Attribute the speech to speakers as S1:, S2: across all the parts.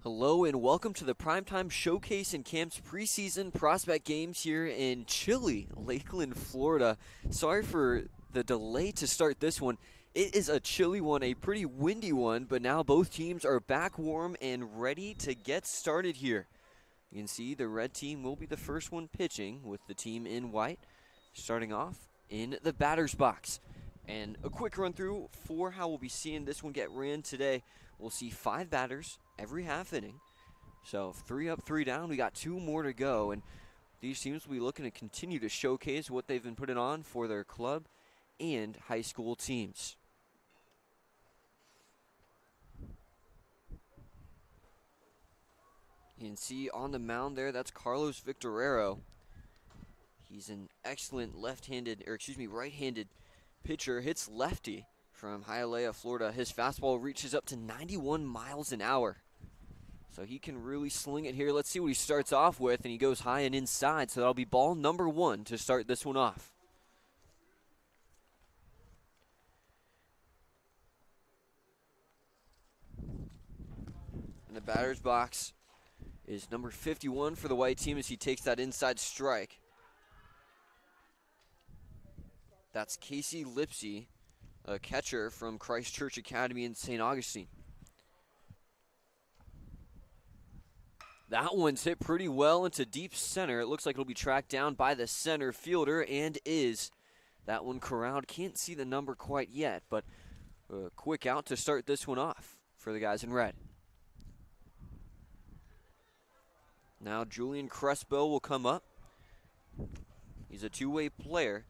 S1: Hello and welcome to the Primetime Showcase and Camp's preseason prospect games here in chilly Lakeland, Florida. Sorry for the delay to start this one. It is a chilly one, a pretty windy one, but now both teams are back warm and ready to get started here. You can see the red team will be the first one pitching with the team in white, starting off in the batter's box. And a quick run through for how we'll be seeing this one get ran today. We'll see 5 batters every half inning. So 3 up, 3 down. We got 2 more to go. And these teams will be looking to continue to showcase what they've been putting on for their club and high school teams. You can see on the mound there, that's Carlos Victorero. He's an excellent right-handed pitcher. Hits lefty from Hialeah, Florida. His fastball reaches up to 91 miles an hour. So he can really sling it here. Let's see what he starts off with, and he goes high and inside. So that'll be ball number 1 to start this one off. In the batter's box is number 51 for the white team as he takes that inside strike. That's Casey Lipsy, a catcher from Christ Church Academy in St. Augustine. That one's hit pretty well into deep center. It looks like it'll be tracked down by the center fielder and is. That one corralled. Can't see the number quite yet, but a quick out to start this one off for the guys in red. Now Julian Crespo will come up. He's a two-way player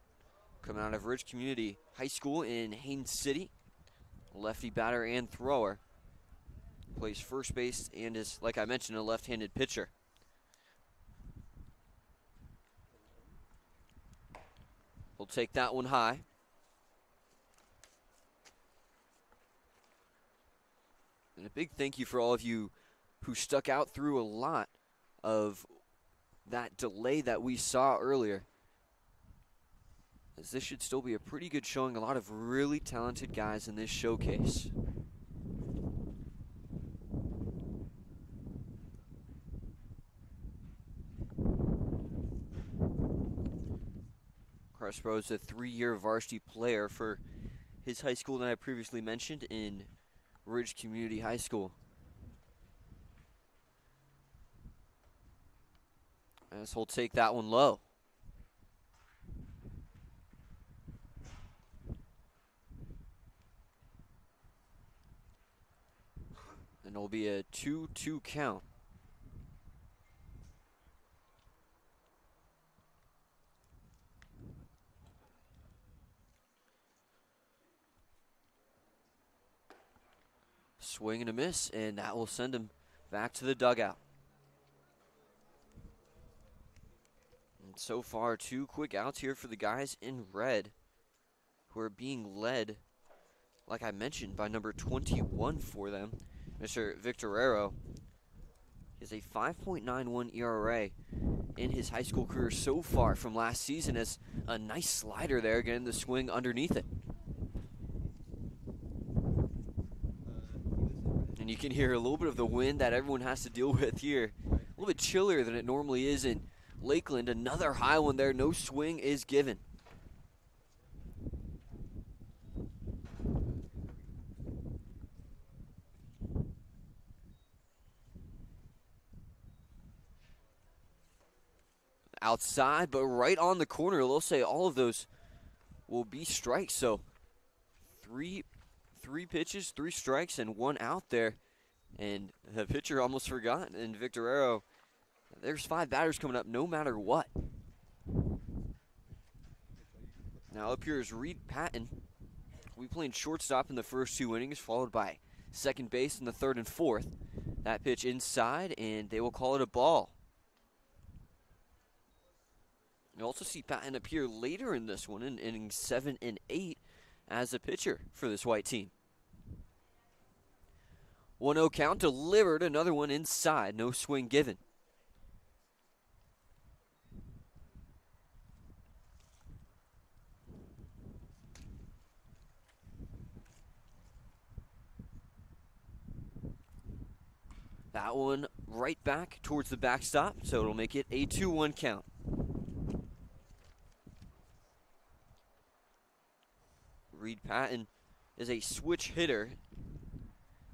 S1: coming out of Ridge Community High School in Haines City. Lefty batter and thrower. Plays first base and is, like I mentioned, a left-handed pitcher. We'll take that one high. And a big thank you for all of you who stuck out through a lot of that delay that we saw earlier, as this should still be a pretty good showing. A lot of really talented guys in this showcase. Crespo is a 3-year varsity player for his high school that I previously mentioned in Ridge Community High School. As he'll take that one low. And it'll be a 2-2 count. Swing and a miss, and that will send him back to the dugout. And so far, 2 quick outs here for the guys in red, who are being led, like I mentioned, by number 21 for them, Mr. Victorero. He has a 5.91 ERA in his high school career so far from last season, as a nice slider there, getting the swing underneath it. And you can hear a little bit of the wind that everyone has to deal with here. A little bit chillier than it normally is in Lakeland. Another high one there. No swing is given. Outside, but right on the corner. They'll say all of those will be strikes. So three pitches, 3 strikes, and 1 out there. And the pitcher almost forgot. And Victorero, there's 5 batters coming up no matter what. Now up here is Reed Patton. We played shortstop in the first 2 innings, followed by second base in the 3rd and 4th. That pitch inside, and they will call it a ball. You also see Patton appear later in this one in innings 7 and 8 as a pitcher for this white team. 1-0 count, delivered, another one inside, no swing given. That one right back towards the backstop, so it'll make it a 2-1 count. Reed Patton is a switch hitter.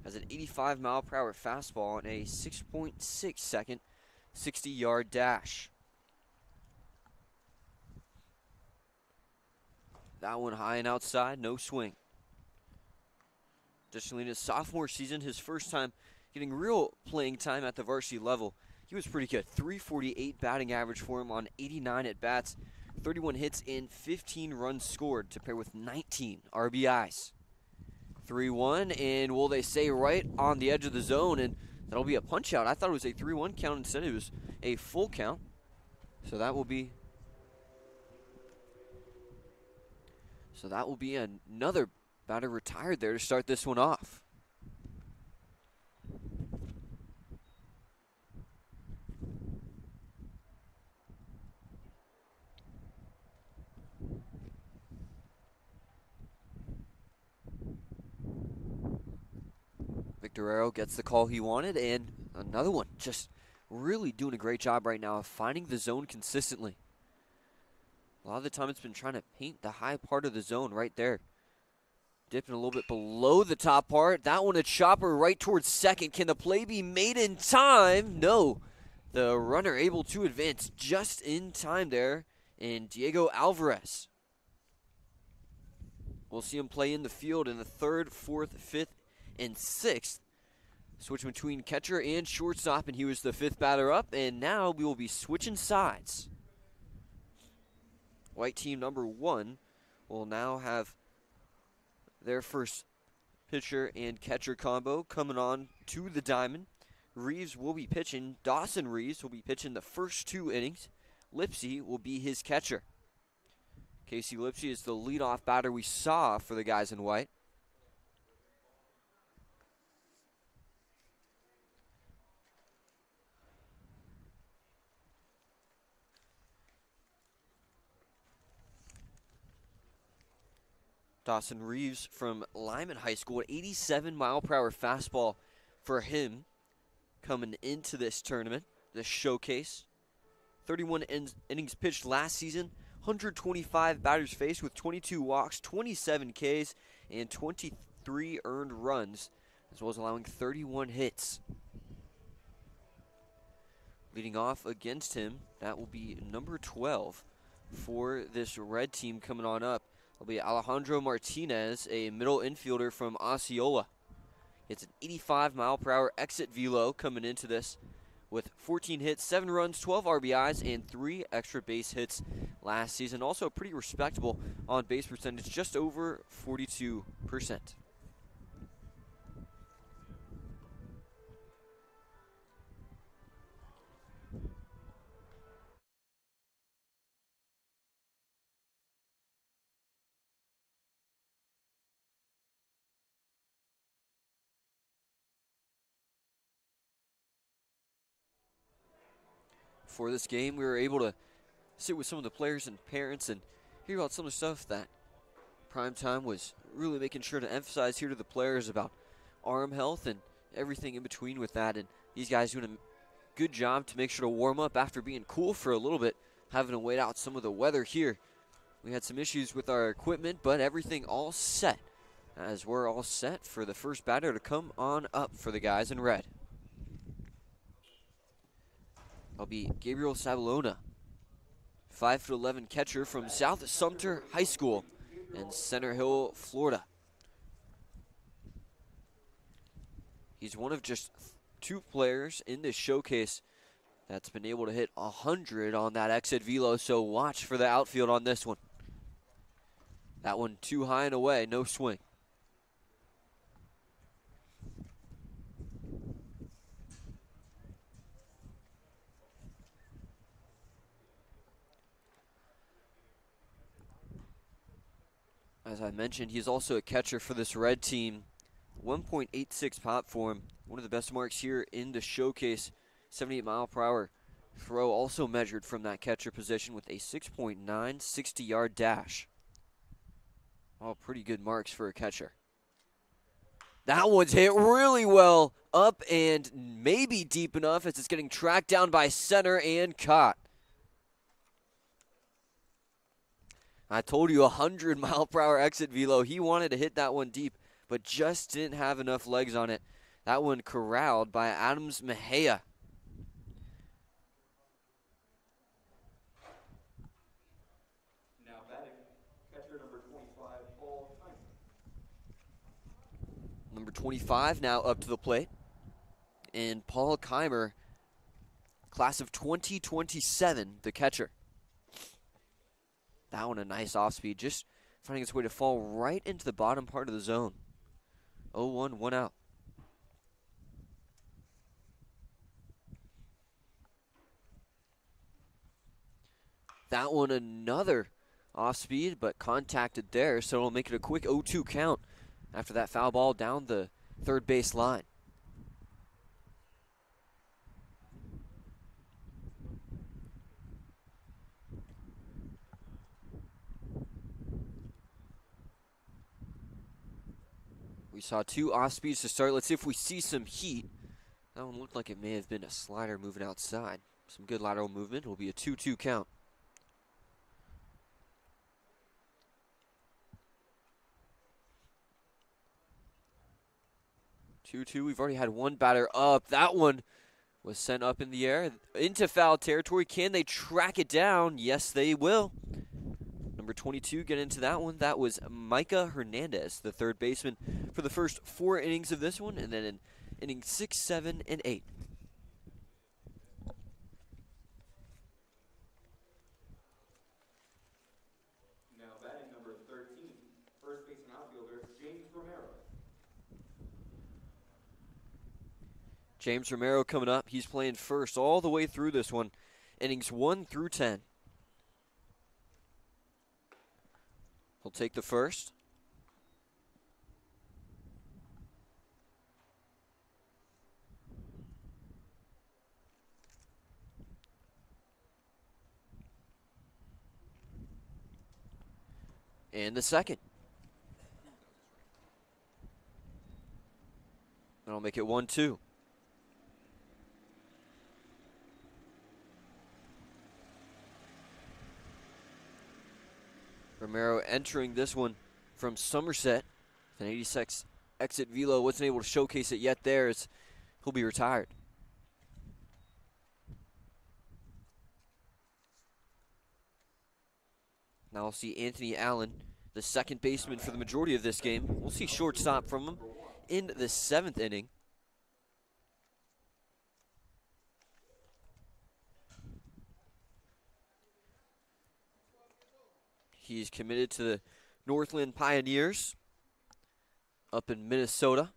S1: Has an 85-mile-per-hour fastball and a 6.6 second 60-yard dash. That one high and outside, no swing. Additionally, in his sophomore season, his first time getting real playing time at the varsity level, he was pretty good. 348 batting average for him on 89 at-bats, 31 hits, and 15 runs scored to pair with 19 RBIs. 3-1, and will they say right on the edge of the zone, and that'll be a punch-out. I thought it was a 3-1 count. Instead, it was a full count. So that will be another batter retired there to start this one off. Victorero gets the call he wanted, and another one. Just really doing a great job right now of finding the zone consistently. A lot of the time it's been trying to paint the high part of the zone right there. Dipping a little bit below the top part. That one a chopper right towards second. Can the play be made in time? No. The runner able to advance just in time there. And Diego Alvarez. We'll see him play in the field in the third, fourth, fifth, and sixth. Switch between catcher and shortstop, and he was the fifth batter up. And now we will be switching sides. White team number 1 will now have their first pitcher and catcher combo coming on to the diamond. Reeves will be pitching. Dawson Reeves will be pitching the first 2 innings. Lipsy will be his catcher. Casey Lipsy is the leadoff batter we saw for the guys in white. Dawson Reeves from Lyman High School, 87-mile-per-hour fastball for him coming into this tournament, this showcase. 31 innings pitched last season, 125 batters faced with 22 walks, 27 Ks, and 23 earned runs, as well as allowing 31 hits. Leading off against him, that will be number 12 for this red team coming on up. Will be Alejandro Martinez, a middle infielder from Osceola. It's an 85-mile-per-hour exit velo coming into this with 14 hits, 7 runs, 12 RBIs, and 3 extra base hits last season. Also pretty respectable on base percentage, just over 42%. For this game, we were able to sit with some of the players and parents and hear about some of the stuff that Primetime was really making sure to emphasize here to the players about arm health and everything in between with that. And these guys doing a good job to make sure to warm up after being cool for a little bit, having to wait out some of the weather here. We had some issues with our equipment, but everything all set, as we're all set for the first batter to come on up for the guys in red. That'll be Gabriel Sabalona, 5'11" catcher from South Sumter High School in Center Hill, Florida. He's one of just 2 players in this showcase that's been able to hit 100 on that exit velo, so watch for the outfield on this one. That one too high and away, no swing. As I mentioned, he's also a catcher for this red team. 1.86 pop for him. One of the best marks here in the showcase. 78-mile-per-hour throw also measured from that catcher position with a 6.9 60-yard dash. All pretty good marks for a catcher. That one's hit really well up and maybe deep enough as it's getting tracked down by center and caught. I told you 100-mile-per-hour exit velo. He wanted to hit that one deep, but just didn't have enough legs on it. That one corralled by Adams Mejia.
S2: Now batting, catcher number 25, Paul Keimer.
S1: Number 25 now up to the plate. And Paul Keimer, class of 2027, the catcher. That one a nice off-speed, just finding its way to fall right into the bottom part of the zone. 0-1, 1 out. That one another off-speed, but contacted there, so it'll make it a quick 0-2 count after that foul ball down the third base line. We saw 2 off-speeds to start. Let's see if we see some heat. That one looked like it may have been a slider moving outside. Some good lateral movement. It'll be a 2-2 count. We've already had one batter up. That one was sent up in the air into foul territory. Can they track it down? Yes, they will. Number 22 get into that one. That was Micah Hernandez, the third baseman, for the first 4 innings of this one, and then in innings 6, 7, and 8.
S2: Now batting number 13, first base and outfielder, James Romero.
S1: James Romero coming up. He's playing first all the way through this one, innings 1 through 10. He'll take the first. And the second. That'll make it 1-2. Romero entering this one from Somerset. An 86 exit velo. Wasn't able to showcase it yet there as he'll be retired. Now we'll see Anthony Allen, the second baseman for the majority of this game. We'll see shortstop from him in the 7th inning. He's committed to the Northland Pioneers up in Minnesota.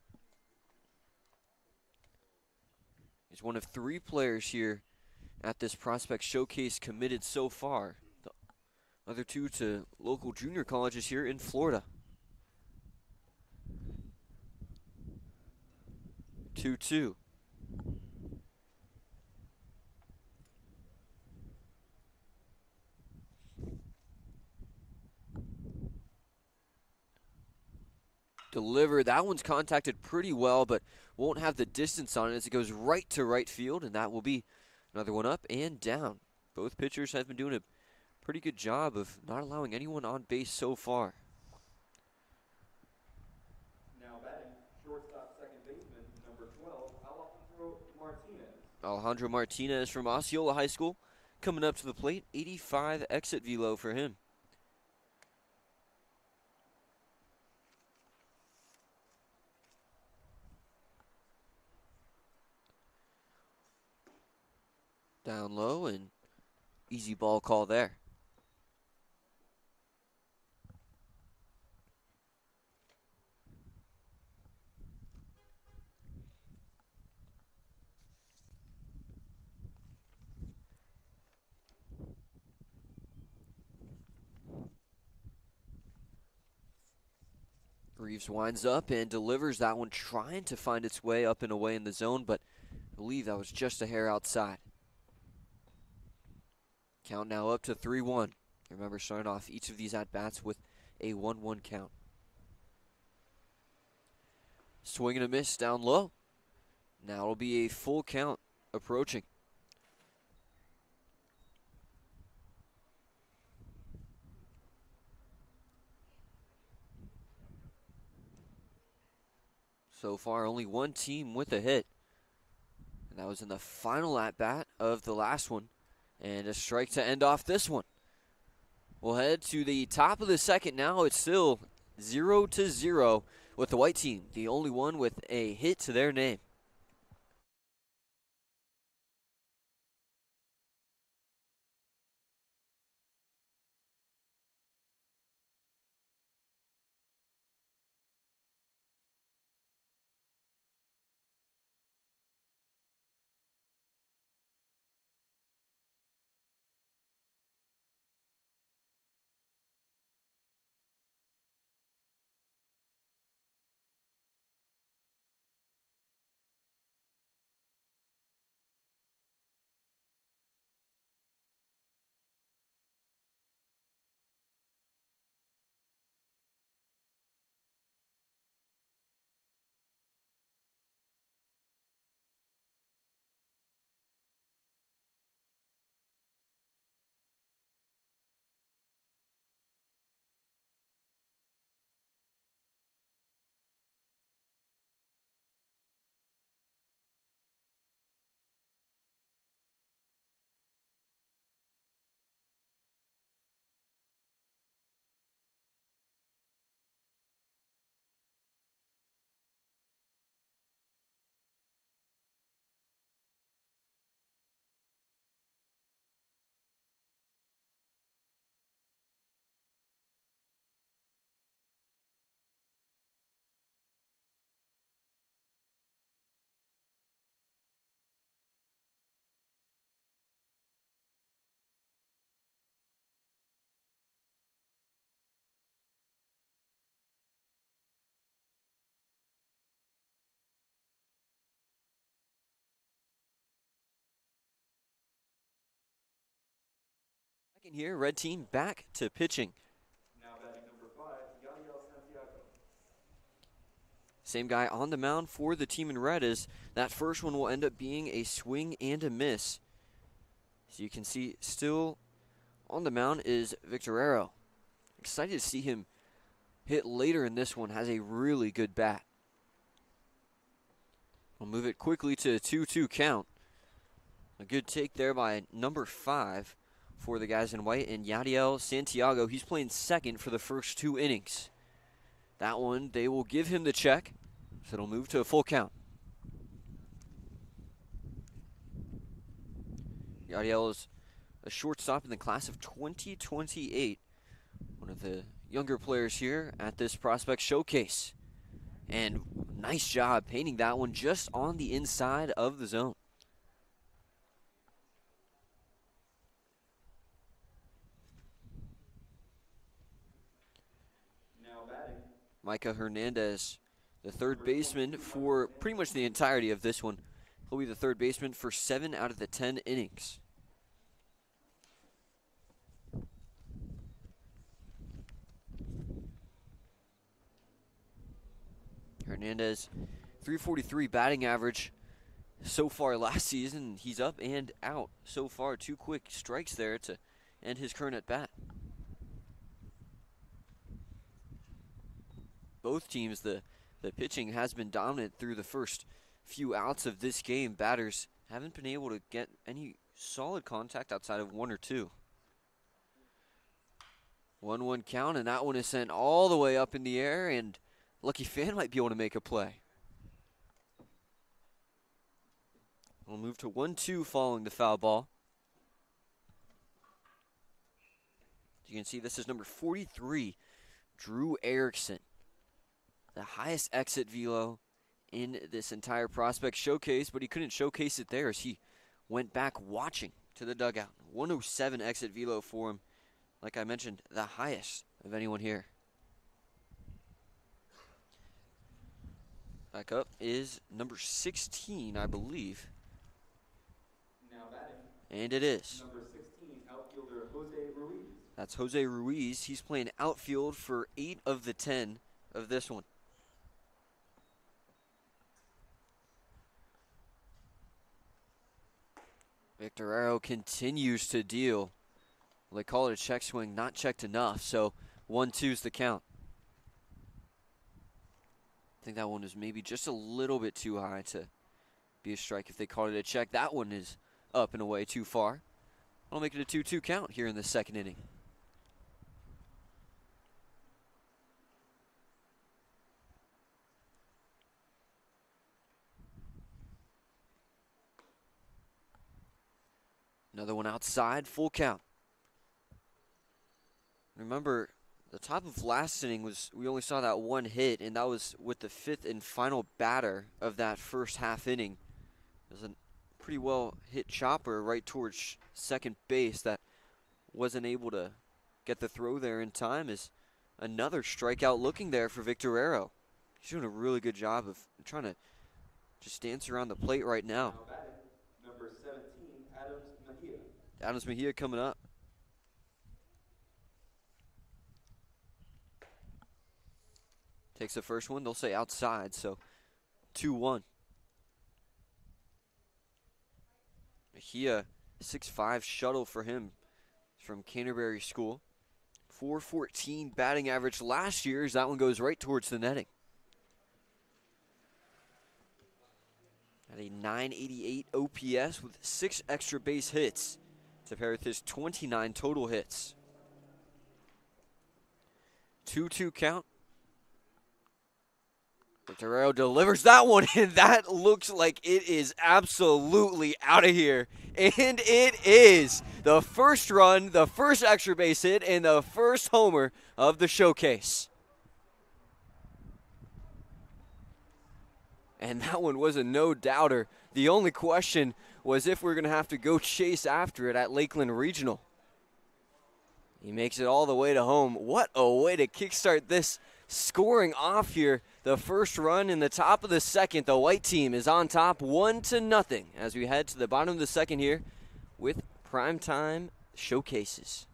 S1: He's one of 3 players here at this Prospect Showcase committed so far. The other 2 to local junior colleges here in Florida. 2-2. Delivered. That one's contacted pretty well, but won't have the distance on it as it goes right to right field, and that will be another one up and down. Both pitchers have been doing a pretty good job of not allowing anyone on base so far.
S2: Now batting, shortstop, second baseman, number 12, Alejandro Martinez.
S1: Alejandro Martinez from Osceola High School coming up to the plate. 85 exit velo for him. Down low and easy ball call there. Reeves winds up and delivers that one, trying to find its way up and away in the zone, but I believe that was just a hair outside. Count now up to 3-1. Remember, starting off each of these at-bats with a 1-1 count. Swing and a miss down low. Now it'll be a full count approaching. So far, only one team with a hit. And that was in the final at-bat of the last one. And a strike to end off this one. We'll head to the top of the second now. It's still 0-0 with the white team, the only one with a hit to their name. Second here, red team back to pitching.
S2: Now batting number 5, Yadiel Santiago.
S1: Same guy on the mound for the team in red as that first one will end up being a swing and a miss. So you can see still on the mound is Victorero. Excited to see him hit later in this one. Has a really good bat. We'll move it quickly to a 2-2 count. A good take there by number 5 for the guys in white. And Yadiel Santiago, he's playing second for the first 2 innings. That one, they will give him the check, so it'll move to a full count. Yadiel is a shortstop in the class of 2028. One of the younger players here at this prospect showcase. And nice job painting that one just on the inside of the zone.
S2: Now batting
S1: Micah Hernandez, the third baseman for pretty much the entirety of this one. He'll be the third baseman for 7 out of the 10 innings. Hernandez, 343 batting average so far last season. He's up and out so far. 2 quick strikes there to end his current at bat. Both teams, the pitching has been dominant through the first few outs of this game. Batters haven't been able to get any solid contact outside of 1 or 2. 1-1 count, and that one is sent all the way up in the air, and Lucky Fan might be able to make a play. We'll move to 1-2 following the foul ball. You can see this is number 43, Drew Erickson. The highest exit velo in this entire prospect showcase, but he couldn't showcase it there as he went back watching to the dugout. 107 exit velo for him. Like I mentioned, the highest of anyone here. Back up is number 16, I believe.
S2: now batting
S1: And it is.
S2: number 16, outfielder Jose Ruiz.
S1: That's Jose Ruiz. He's playing outfield for 8 of the 10 of this one. Victorero continues to deal. Well, they call it a check swing, not checked enough, so 1-2's the count. I think that one is maybe just a little bit too high to be a strike if they called it a check. That one is up and away too far. I'll make it a 2-2 count here in the second inning. Another one outside, full count. Remember, the top of last inning was we only saw that one hit, and that was with the fifth and final batter of that first half inning. It was a pretty well hit chopper right towards second base that wasn't able to get the throw there in time. Is another strikeout looking there for Victorero. He's doing a really good job of trying to just dance around the plate right now.
S2: Now batting, number 17, Adams Mejia.
S1: Adams Mejia coming up. Takes the first one. They'll say outside, so 2-1. Mejia, 6'5" shuttle for him from Canterbury School. 414 batting average last year as that one goes right towards the netting. At a 988 OPS with 6 extra base hits to pair with his 29 total hits. 2-2 count. Victorero delivers that one, and that looks like it is absolutely out of here. And it is the first run, the first extra base hit, and the first homer of the showcase. And that one was a no-doubter. The only question was if we're going to have to go chase after it at Lakeland Regional. He makes it all the way to home. What a way to kickstart this scoring off here. The first run in the top of the second. The white team is on top 1-0 as we head to the bottom of the second here with primetime showcases.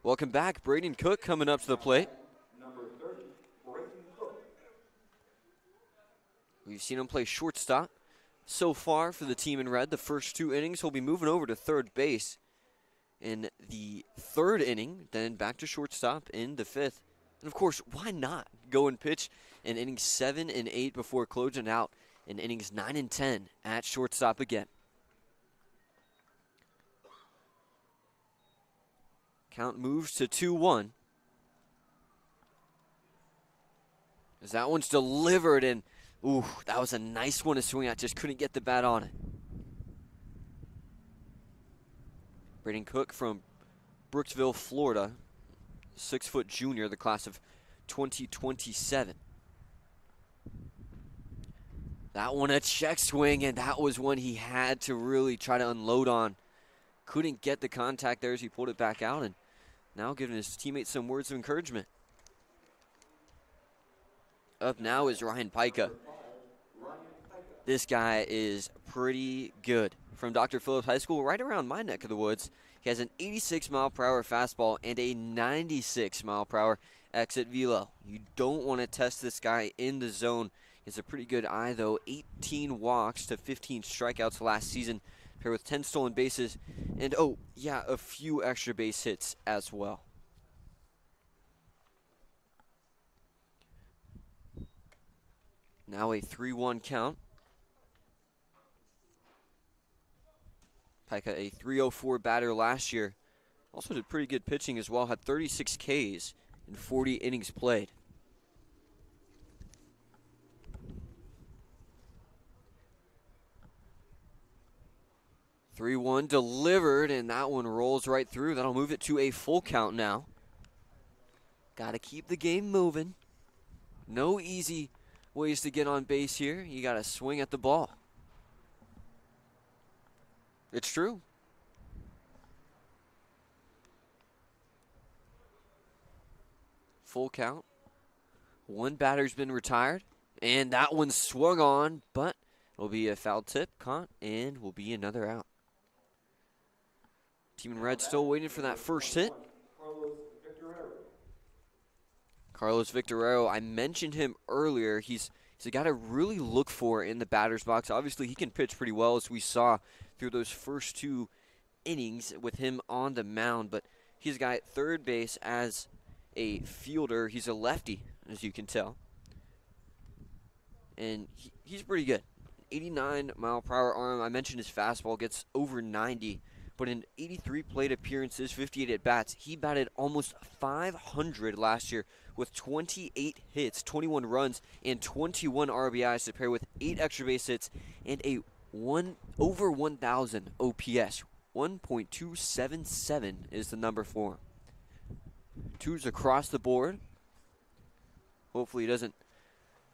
S1: Welcome back. Braden Cook coming up to the plate.
S2: Number 30, Brayton Cook.
S1: We've seen him play shortstop so far for the team in red. The first 2 innings, he'll be moving over to third base in the third inning, then back to shortstop in the 5th. And, of course, why not go and pitch in innings 7 and 8 before closing out in innings 9 and 10 at shortstop again. Count moves to 2-1. As that one's delivered, and ooh, that was a nice one to swing at. Just couldn't get the bat on it. Braden Cook from Brooksville, Florida. 6-foot junior, the class of 2027. That one a check swing, and that was one he had to really try to unload on. Couldn't get the contact there as he pulled it back out, and now giving his teammates some words of encouragement. Up now is Ryan Pica. This guy is pretty good. From Dr. Phillips High School, right around my neck of the woods. He has an 86-mile-per-hour fastball and a 96-mile-per-hour exit velo. You don't want to test this guy in the zone. He has a pretty good eye, though. 18 walks to 15 strikeouts last season, paired with 10 stolen bases, and, a few extra base hits as well. Now a 3-1 count. Pika, a 304 batter last year. Also did pretty good pitching as well. Had 36 Ks in 40 innings played. Three-one delivered, and that one rolls right through. That'll move it to a full count now. Got to keep the game moving. No easy ways to get on base here. You got to swing at the ball. It's true. Full count. One batter's been retired, and that one swung on, but it'll be a foul tip, caught, and will be another out. Team in red still waiting for that first hit. Carlos Victorero, I mentioned him earlier. He's a guy to really look for in the batter's box. Obviously, he can pitch pretty well, as we saw through those first two innings with him on the mound. But he's a guy at third base as a fielder. He's a lefty, as you can tell. And he's pretty good. 89-mile-per-hour arm. I mentioned his fastball gets over 90. But in 83 plate appearances, 58 at-bats, he batted almost 500 last year with 28 hits, 21 runs, and 21 RBIs to pair with 8 extra base hits and a over 1,000 OPS. 1.277 is the number for him. Twos across the board. Hopefully he doesn't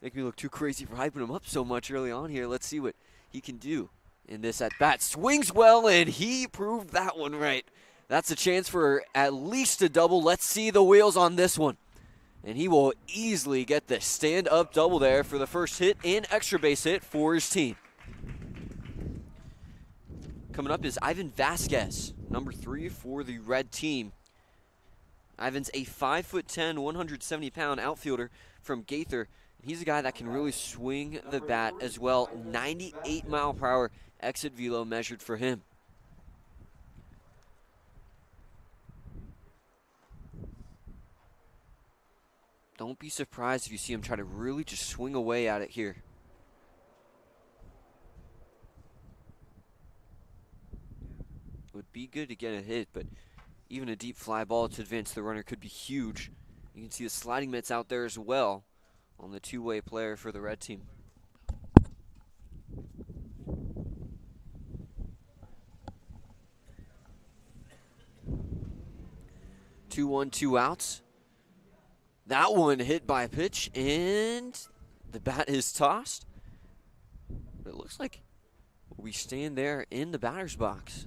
S1: make me look too crazy for hyping him up so much early on here. Let's see what he can do in this at-bat. Swings well, and he proved that one right. That's a chance for at least a double. Let's see the wheels on this one. And he will easily get the stand-up double there for the first hit and extra base hit for his team. Coming up is Ivan Vasquez, number 3 for the red team. Ivan's a 5'10", 170-pound outfielder from Gaither. He's a guy that can really swing the bat as well. 98-mile-per-hour exit velo measured for him. Don't be surprised if you see him try to really just swing away at it here. It would be good to get a hit, but even a deep fly ball to advance the runner could be huge. You can see the sliding mitts out there as well on the two-way player for the red team. 2-1, 2 outs. That one hit by a pitch, and the bat is tossed. But it looks like we stand there in the batter's box.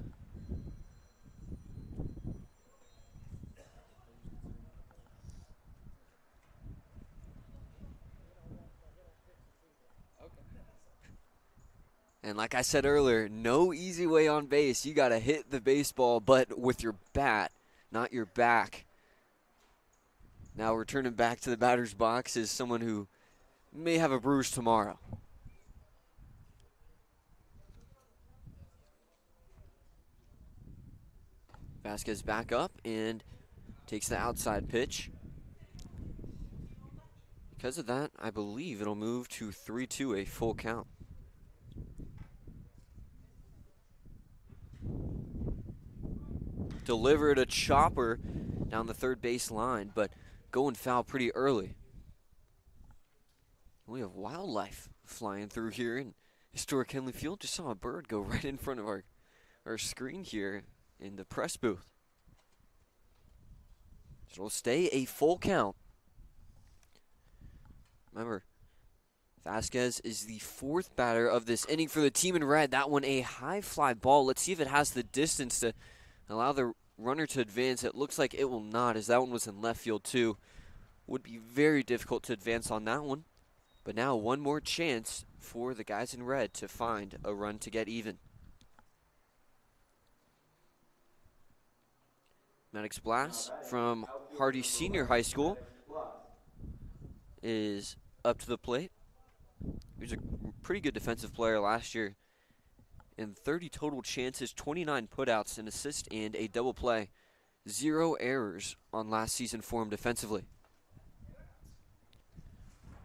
S1: And like I said earlier, no easy way on base. You got to hit the baseball, but with your bat, not your back. Now returning back to the batter's box is someone who may have a bruise tomorrow. Vasquez back up and takes the outside pitch. Because of that, I believe it'll move to 3-2, a full count. Delivered a chopper down the third base line, but going foul pretty early. We have wildlife flying through here in historic Henley Field. Just saw a bird go right in front of our screen here in the press booth. So it'll stay a full count. Remember, Vasquez is the fourth batter of this inning for the team in red. That one a high fly ball. Let's see if it has the distance to allow the runner to advance. It looks like it will not, as that one was in left field too. Would be very difficult to advance on that one. But now one more chance for the guys in red to find a run to get even. Maddox Blass from Hardy Senior High School is up to the plate. He was a pretty good defensive player last year. In 30 total chances, 29 putouts, an assist, and a double play. 0 errors on last season for him defensively.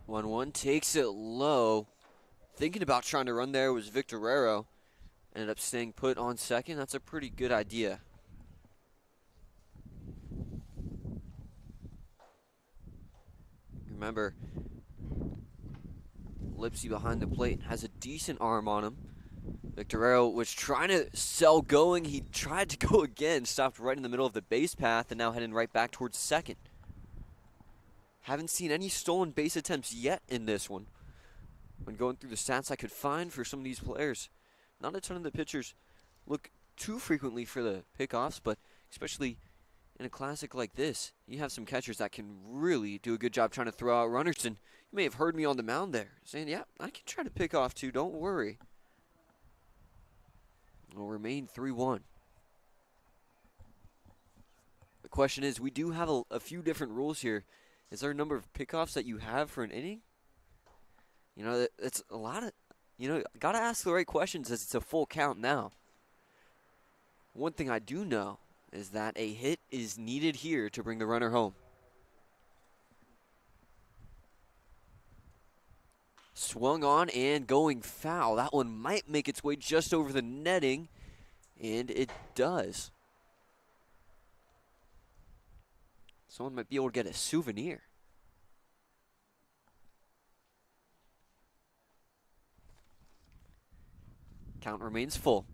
S1: 1-1 takes it low. Thinking about trying to run there was Victorero. Ended up staying put on second. That's a pretty good idea. Remember, Lipsy behind the plate has a decent arm on him. Victorero was trying to sell going. He tried to go again, stopped right in the middle of the base path, and now heading right back towards second. Haven't seen any stolen base attempts yet in this one. When going through the stats I could find for some of these players, not a ton of the pitchers look too frequently for the pickoffs, but especially in a classic like this, you have some catchers that can really do a good job trying to throw out runners, and you may have heard me on the mound there saying, yeah, I can try to pick off too, don't worry. It'll remain 3-1. The question is, we do have a few different rules here. Is there a number of pickoffs that you have for an inning? You know, it's a lot of, got to ask the right questions as it's a full count now. One thing I do know is that a hit is needed here to bring the runner home. Swung on and going foul. That one might make its way just over the netting, and it does. Someone might be able to get a souvenir. Count remains full.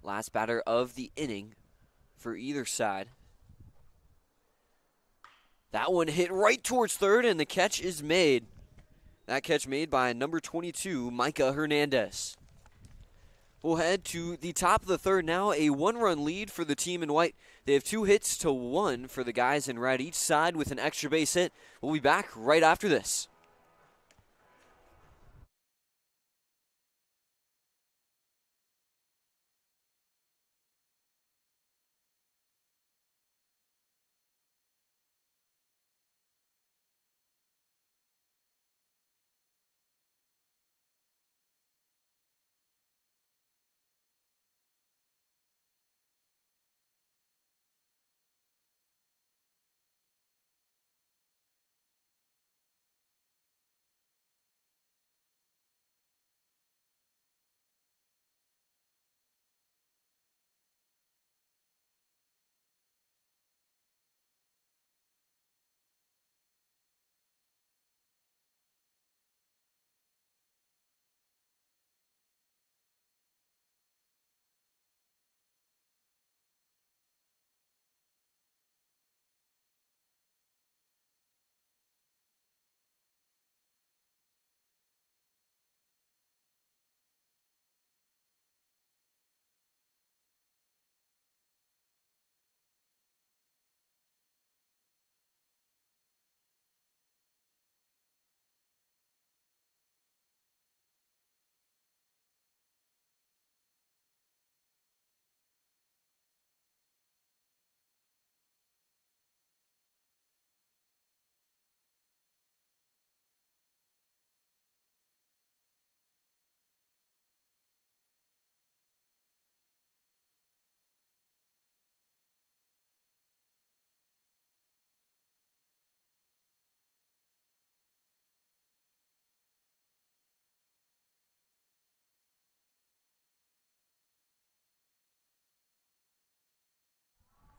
S1: Last batter of the inning for either side. That one hit right towards third, and the catch is made. That catch made by number 22, Micah Hernandez. We'll head to the top of the third now, a one-run lead for the team in white. They have 2 hits to 1 for the guys in red, each side with an extra base hit. We'll be back right after this.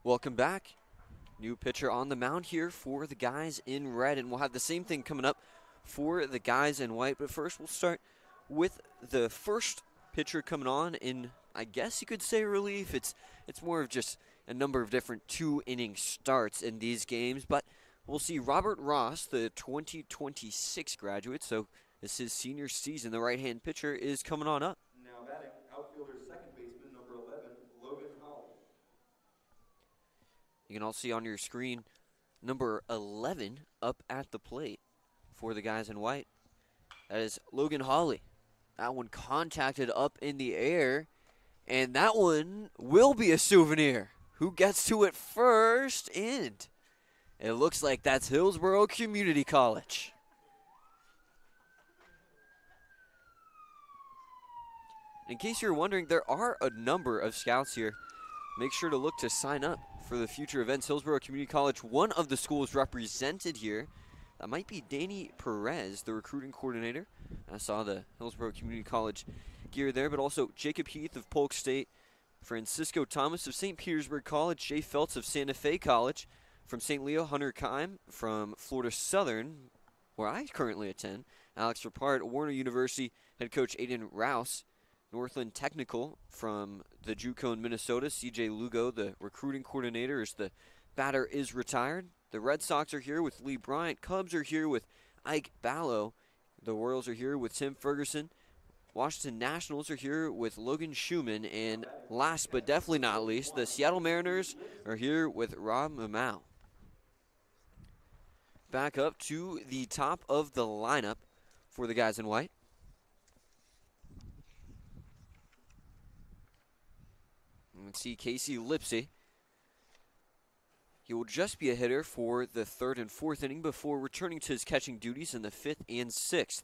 S1: Welcome back. New pitcher on the mound here for the guys in red, and we'll have the same thing coming up for the guys in white. But first, we'll start with the first pitcher coming on in, I guess you could say, relief. It's more of just a number of different 2-inning starts in these games. But we'll see Robert Ross, the 2026 graduate, so this is his senior season. The right-hand pitcher is coming on up.
S2: Now batting, outfielder second baseman number 11, Logan Howell.
S1: You can all see on your screen number 11 up at the plate for the guys in white. That is Logan Hawley. That one contacted up in the air, and that one will be a souvenir. Who gets to it first? And it looks like that's Hillsborough Community College. In case you're wondering, there are a number of scouts here. Make sure to look to sign up for the future events. Hillsborough Community College, one of the schools represented here. That might be Danny Perez, the recruiting coordinator. I saw the Hillsborough Community College gear there, but also Jacob Heath of Polk State, Francisco Thomas of St. Petersburg College, Jay Feltz of Santa Fe College, from St. Leo, Hunter Kime from Florida Southern, where I currently attend, Alex Rapard, Warner University, head coach Aiden Rouse, Northland Technical from the JUCO in Minnesota, CJ Lugo, the recruiting coordinator, as the batter is retired. The Red Sox are here with Lee Bryant. Cubs are here with Ike Ballo. The Royals are here with Tim Ferguson. Washington Nationals are here with Logan Schumann. And last but definitely not least, the Seattle Mariners are here with Rob Mamau. Back up to the top of the lineup for the guys in white. Let's see Casey Lipsy. He will just be a hitter for the 3rd and 4th inning before returning to his catching duties in the 5th and 6th.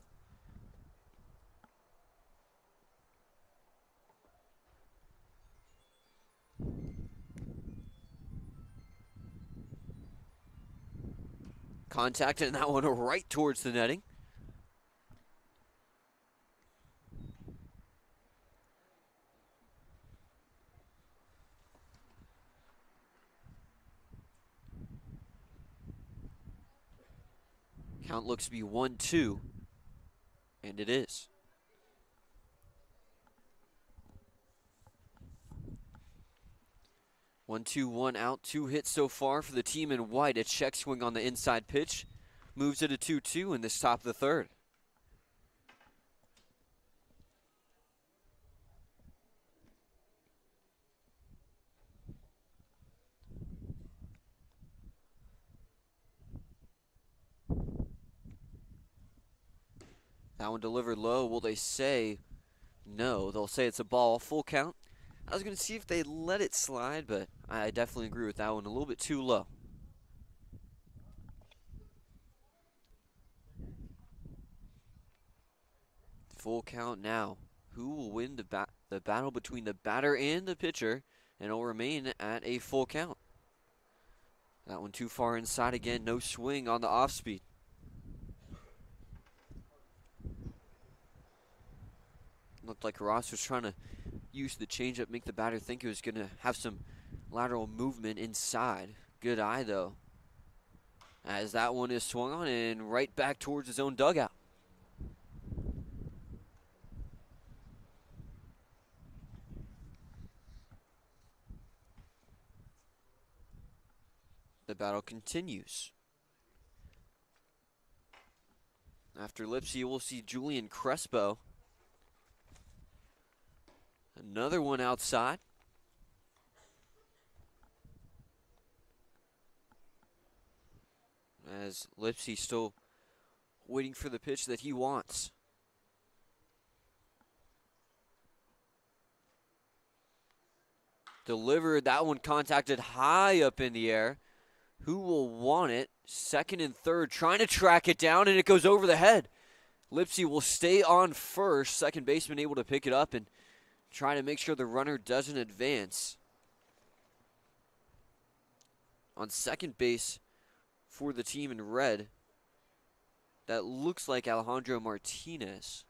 S1: Contact in that one right towards the netting. Count looks to be 1-2, and it is. One, 2, 1 out, 2 hits so far for the team in white. A check swing on the inside pitch. Moves it to 2-2 in this top of the 3rd. That one delivered low. Will they say no? They'll say it's a ball. Full count. I was going to see if they let it slide, but I definitely agree with that one. A little bit too low. Full count now. Who will win the battle between the batter and the pitcher, and it'll remain at a full count. That one too far inside again. No swing on the off speed. Looked like Ross was trying to use the changeup, make the batter think it was going to have some lateral movement inside. Good eye, though, as that one is swung on and right back towards his own dugout. The battle continues. After Lipsy, we'll see Julian Crespo. Another one outside. As Lipsy still waiting for the pitch that he wants. Delivered, that one contacted high up in the air. Who will want it? 2nd and 3rd, trying to track it down, and it goes over the head. Lipsy will stay on first. Second baseman able to pick it up and try to make sure the runner doesn't advance. On second base for the team in red, that looks like Alejandro Martinez.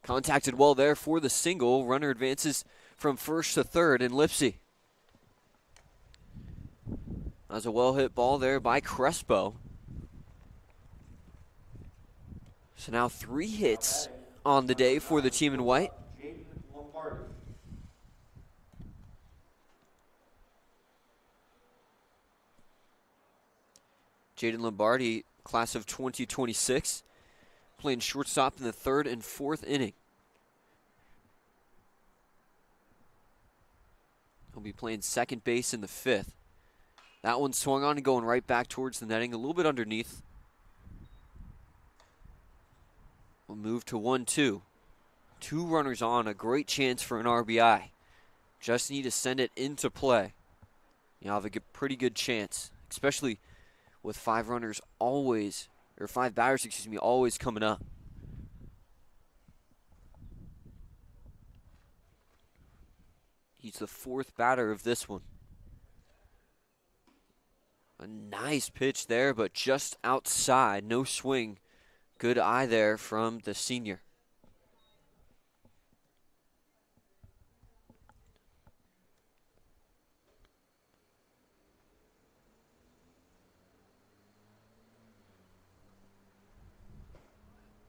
S1: Contacted well there for the single. Runner advances from 1st to 3rd, and Lipsy. That's a well-hit ball there by Crespo. So now 3 hits on the day for the team in white. Jaden Lombardi, class of 2026, playing shortstop in the 3rd and 4th inning. He'll be playing second base in the 5th. That one swung on and going right back towards the netting, a little bit underneath. We'll move to 1-2. 2 runners on, a great chance for an RBI. Just need to send it into play. You'll have a pretty good chance, especially with 5 batters, always coming up. He's the 4th batter of this one. A nice pitch there, but just outside. No swing. Good eye there from the senior.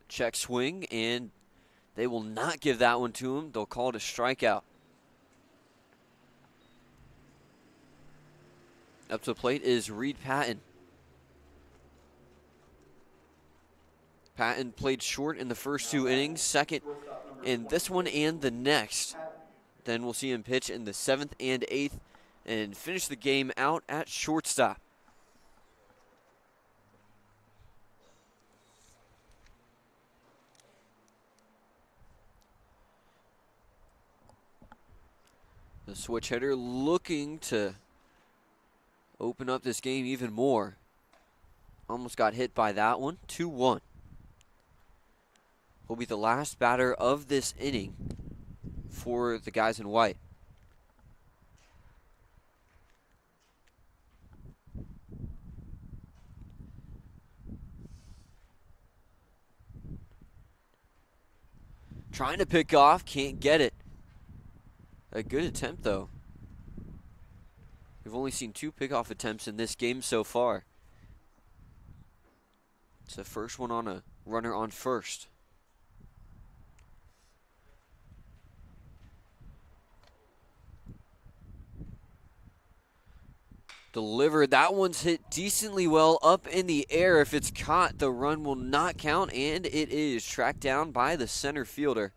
S1: Check swing, and they will not give that one to him. They'll call it a strikeout. Up to the plate is Reed Patton. Patton played short in the first 2 innings, second in this one and the next. Then we'll see him pitch in the 7th and 8th and finish the game out at shortstop. The switch hitter looking to open up this game even more. Almost got hit by that one. 2-1. Will be the last batter of this inning for the guys in white. Trying to pick off, can't get it. A good attempt, though. We've only seen 2 pickoff attempts in this game so far. It's the first one on a runner on first. Delivered. That one's hit decently well up in the air. If it's caught, the run will not count, and it is tracked down by the center fielder.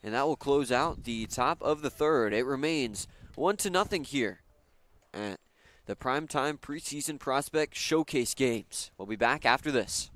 S1: And that will close out the top of the 3rd. It remains 1-0 here at the Primetime Preseason Prospect Showcase Games. We'll be back after this.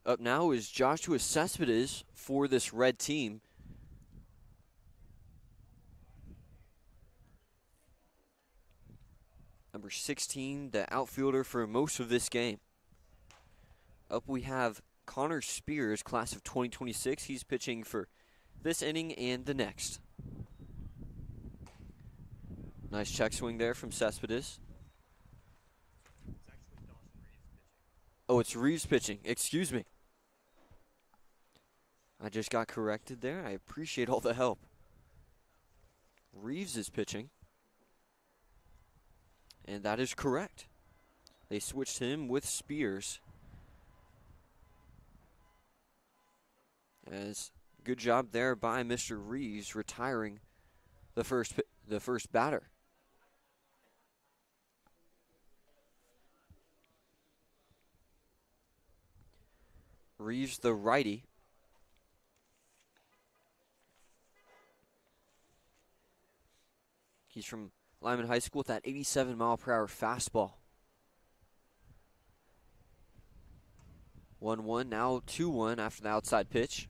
S1: Up now is Joshua Cespedes for this red team. Number 16, the outfielder for most of this game. Up we have Connor Spears, class of 2026. He's pitching for this inning and the next. Nice check swing there from Cespedes. Oh, it's Reeves pitching. Excuse me. I just got corrected there. I appreciate all the help. Reeves is pitching. And that is correct. They switched him with Spears. As good job there by Mr. Reeves retiring the first batter. Reeves, the righty. He's from Lyman High School with that 87-mile-per-hour fastball. 1-1, now 2-1 after the outside pitch.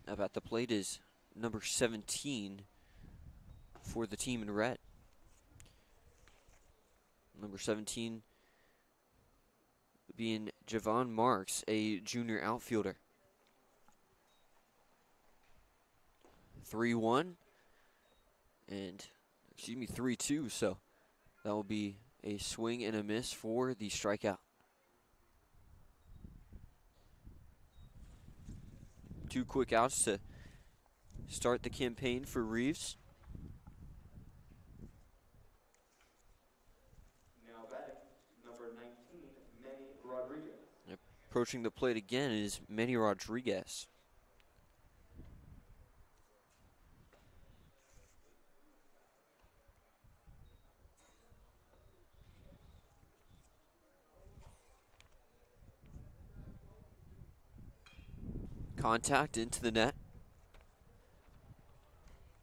S1: Up at the plate is number 17 for the team in red. Number 17 being Javon Marks, a junior outfielder. 3-1 and, 3-2, so that will be a swing and a miss for the strikeout. 2 quick outs to start the campaign for Reeves.
S2: Now batting, number 19, Manny Rodriguez.
S1: Approaching the plate again is Manny Rodriguez. Contact into the net.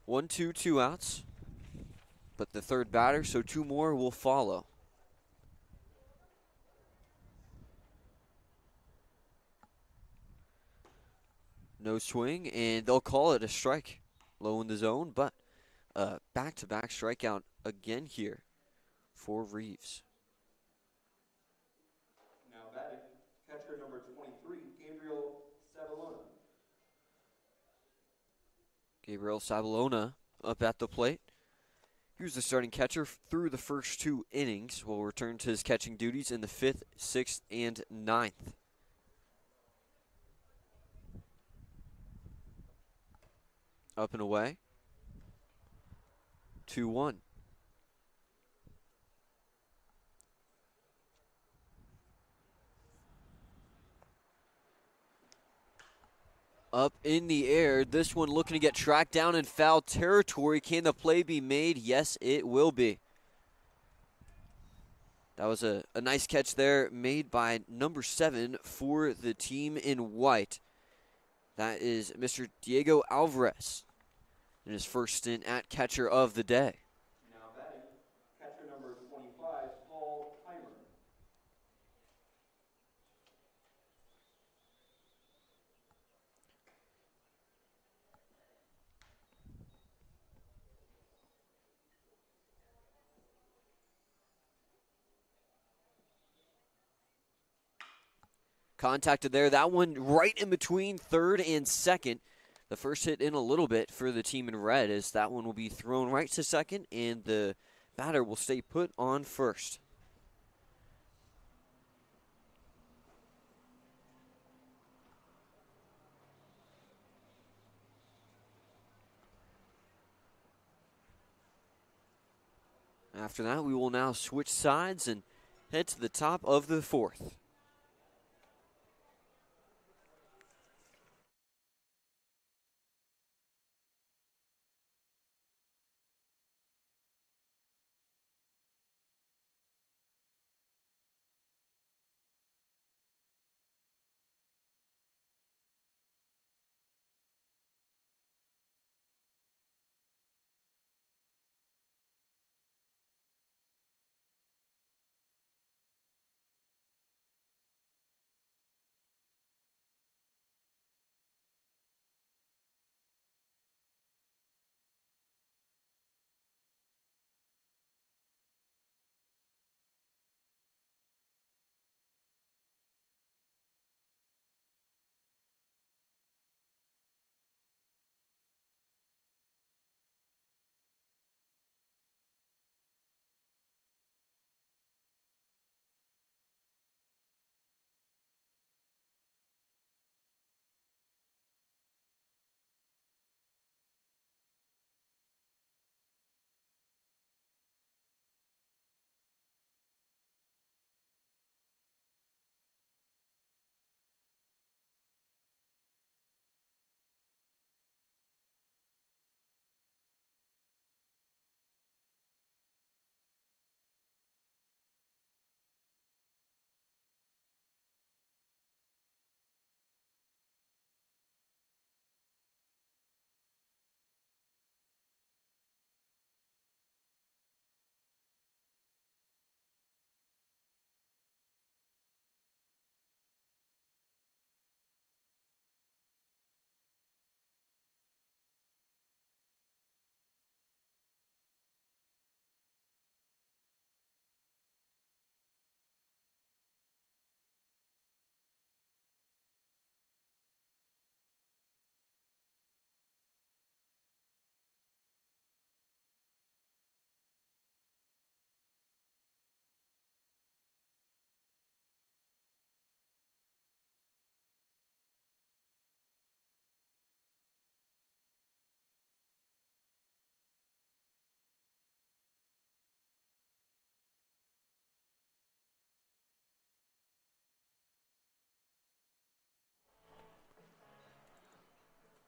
S1: 1-2, 2 outs. But the third batter, so 2 more will follow. No swing, and they'll call it a strike. Low in the zone, but back-to-back strikeout again here for Reeves.
S2: Now batting, catcher number 23, Gabriel Sabalona.
S1: Gabriel Sabalona up at the plate. He was the starting catcher through the first 2 innings. Will return to his catching duties in the 5th, 6th, and 9th. Up and away. 2-1. Up in the air. This one looking to get tracked down in foul territory. Can the play be made? Yes, it will be. That was a nice catch there made by number 7 for the team in white. That is Mr. Diego Alvarez in his first stint at catcher of the day.
S2: Now batting, catcher number 25, Paul Heimer.
S1: Contacted there. That one right in between third and second. The first hit in a little bit for the team in red, as that one will be thrown right to second, and the batter will stay put on first. After that, we will now switch sides and head to the top of the 4th.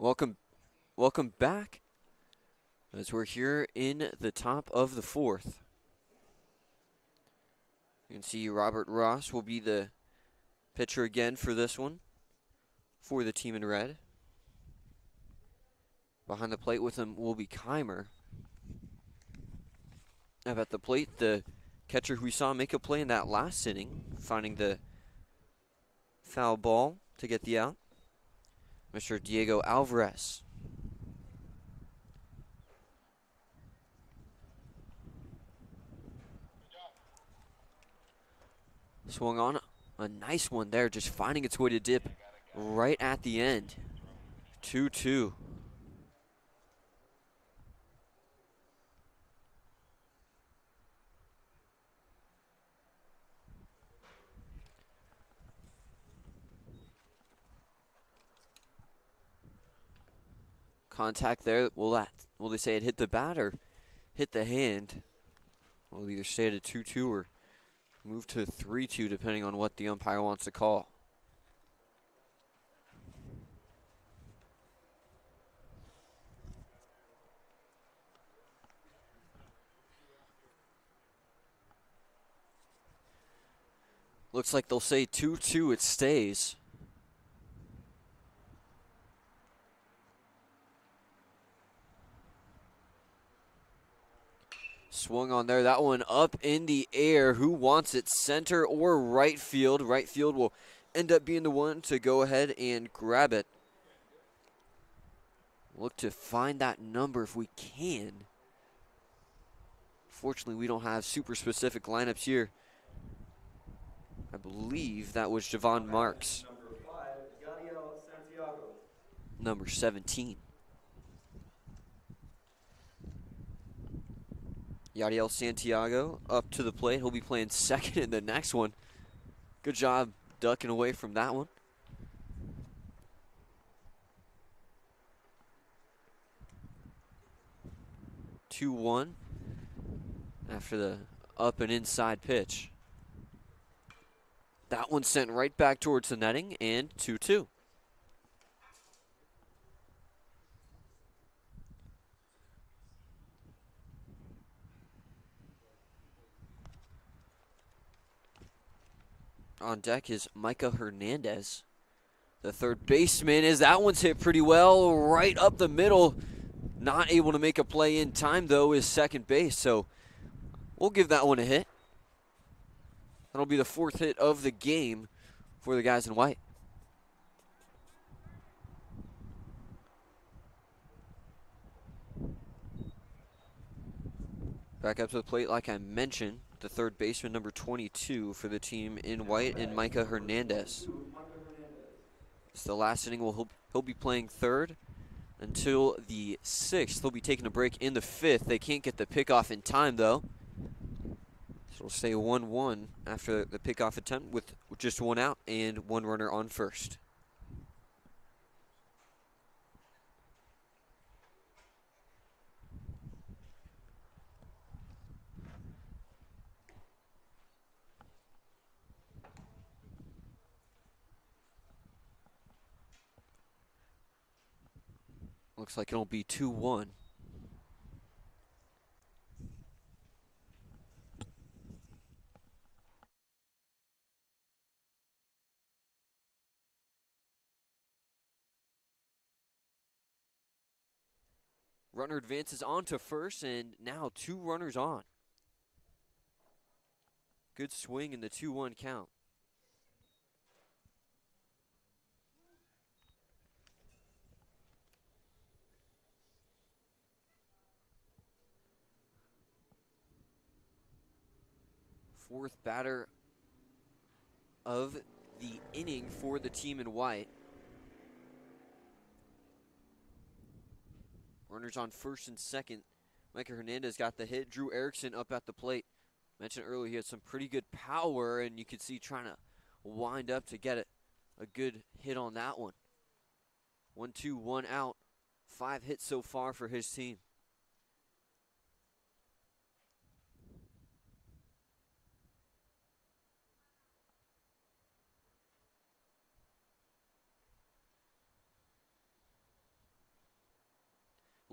S1: Welcome back as we're here in the top of the fourth. You can see Robert Ross will be the pitcher again for this one for the team in red. Behind the plate with him will be Keimer. Up at the plate, the catcher who we saw make a play in that last inning, finding the foul ball to get the out, Mr. Diego Alvarez. Swung on a nice one there, just finding its way to dip right at the end. 2-2. Contact there. Will they say it hit the bat or hit the hand? We'll either stay at a 2-2 or move to 3-2 depending on what the umpire wants to call. Looks like they'll say 2-2, it stays. Swung on there, that one up in the air. Who wants it, center or right field? Right field will end up being the one to go ahead and grab it. Look to find that number if we can. Fortunately, we don't have super specific lineups here. I believe that was Javon Marks.
S2: Number 5, Yadiel Santiago.
S1: Number 17. Yadiel Santiago up to the plate. He'll be playing second in the next one. Good job ducking away from that one. Two 2-1 after the up and inside pitch. That one sent right back towards the netting, and 2-2. On deck is Micah Hernandez, the third baseman, as that one's hit pretty well right up the middle. Not able to make a play in time, though, is second base, so we'll give that one a hit. That'll be the fourth hit of the game for the guys in white. Back up to the plate, like I mentioned, the third baseman, number 22 for the team in white, and Micah Hernandez. It's the last inning. He'll be playing third until the 6th. They'll be taking a break in the 5th. They can't get the pickoff in time, though. So it'll stay 1-1 after the pickoff attempt with just one out and one runner on first. Looks like it'll be 2-1. Runner advances on to first, and now two runners on. Good swing in the 2-1 count. Fourth batter of the inning for the team in white. Runners on first and second. Micah Hernandez got the hit. Drew Erickson up at the plate. Mentioned earlier he had some pretty good power, and you could see trying to wind up to get a good hit on that one. 1-2, 1 out. 5 hits so far for his team.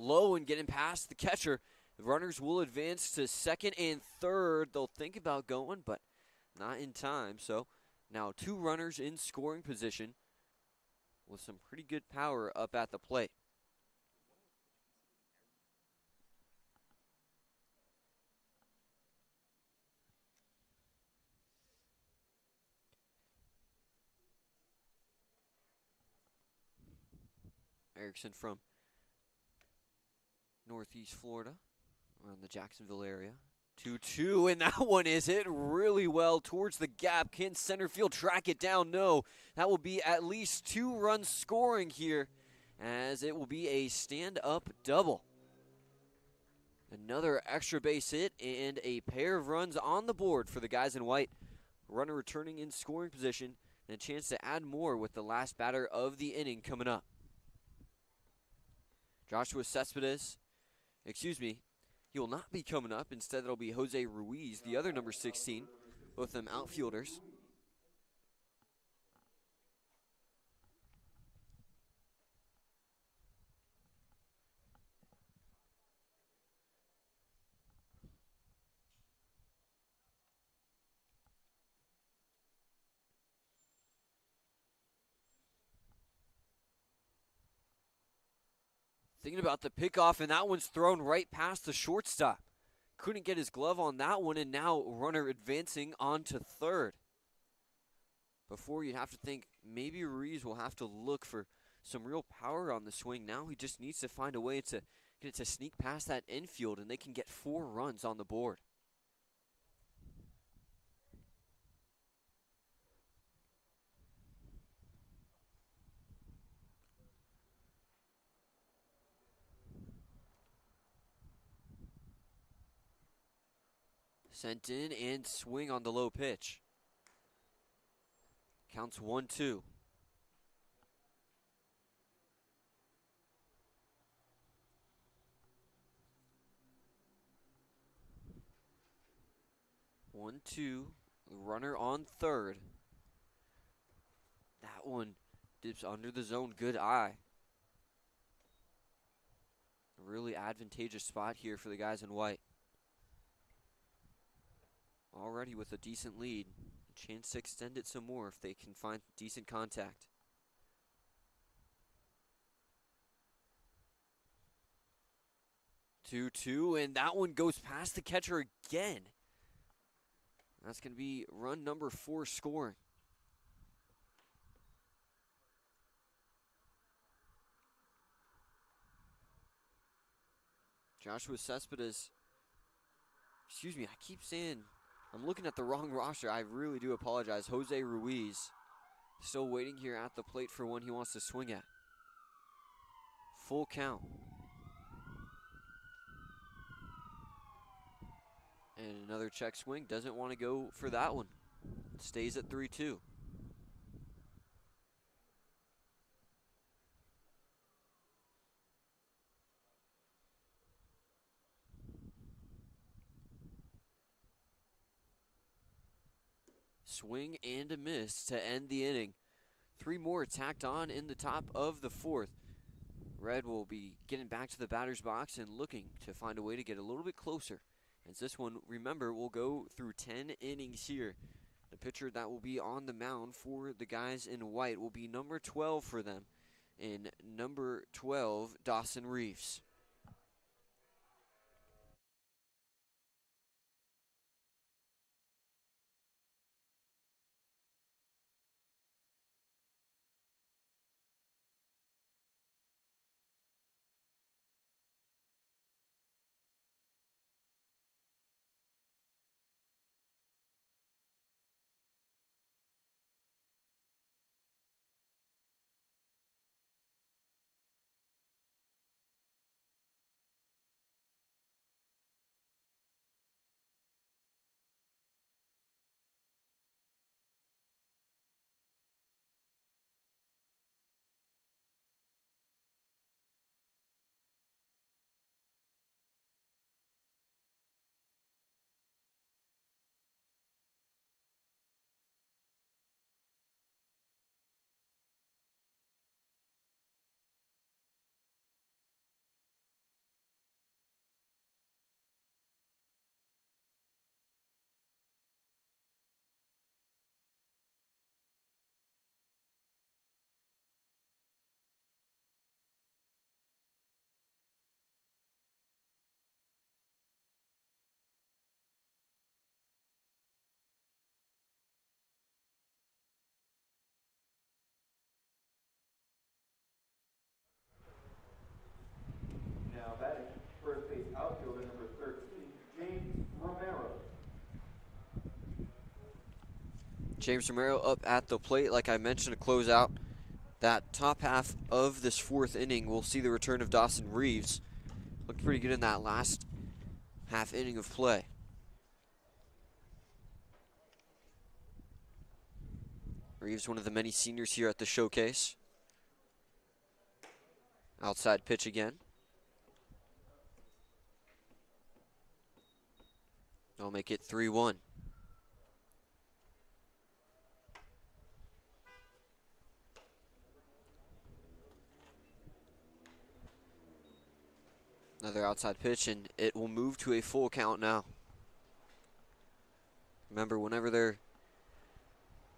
S1: low and getting past the catcher. The runners will advance to second and third. They'll think about going, but not in time. So now 2 runners in scoring position with some pretty good power up at the plate. Erickson from Northeast Florida, around the Jacksonville area. 2-2, and that one is hit really well towards the gap. Can center field track it down? No. That will be at least 2 runs scoring here, as it will be a stand-up double. Another extra base hit and a pair of runs on the board for the guys in white. Runner returning in scoring position and a chance to add more with the last batter of the inning coming up. Joshua Cespedes, he will not be coming up. Instead, it'll be Jose Ruiz, the other number 16, both of them outfielders. Thinking about the pickoff, and that one's thrown right past the shortstop. Couldn't get his glove on that one, and now runner advancing on to third. Before, you'd have to think maybe Ruiz will have to look for some real power on the swing. Now he just needs to find a way to get it to sneak past that infield, and they can get 4 runs on the board. Sent in and swing on the low pitch. Counts 1-2. Runner on third. That one dips under the zone. Good eye. A really advantageous spot here for the guys in white. Already with a decent lead. A chance to extend it some more if they can find decent contact. Two, and that one goes past the catcher again. That's going to be run number 4 scoring. Joshua Cespedes. I keep saying I'm looking at the wrong roster. I really do apologize. Jose Ruiz still waiting here at the plate for one he wants to swing at. Full count. And another check swing. Doesn't want to go for that one. Stays at 3-2. Swing and a miss to end the inning. 3 more tacked on in the top of the 4th. Red will be getting back to the batter's box and looking to find a way to get a little bit closer. As this one, remember, will go through 10 innings here. The pitcher that will be on the mound for the guys in white will be number 12 for them, in number 12, Dawson Reeves. James Romero up at the plate, like I mentioned, to close out that top half of this fourth inning. We'll see the return of Dawson Reeves. Looked pretty good in that last half inning of play. Reeves, one of the many seniors here at the showcase. Outside pitch again. They'll make it 3-1. Another outside pitch, and it will move to a full count now. Remember, whenever there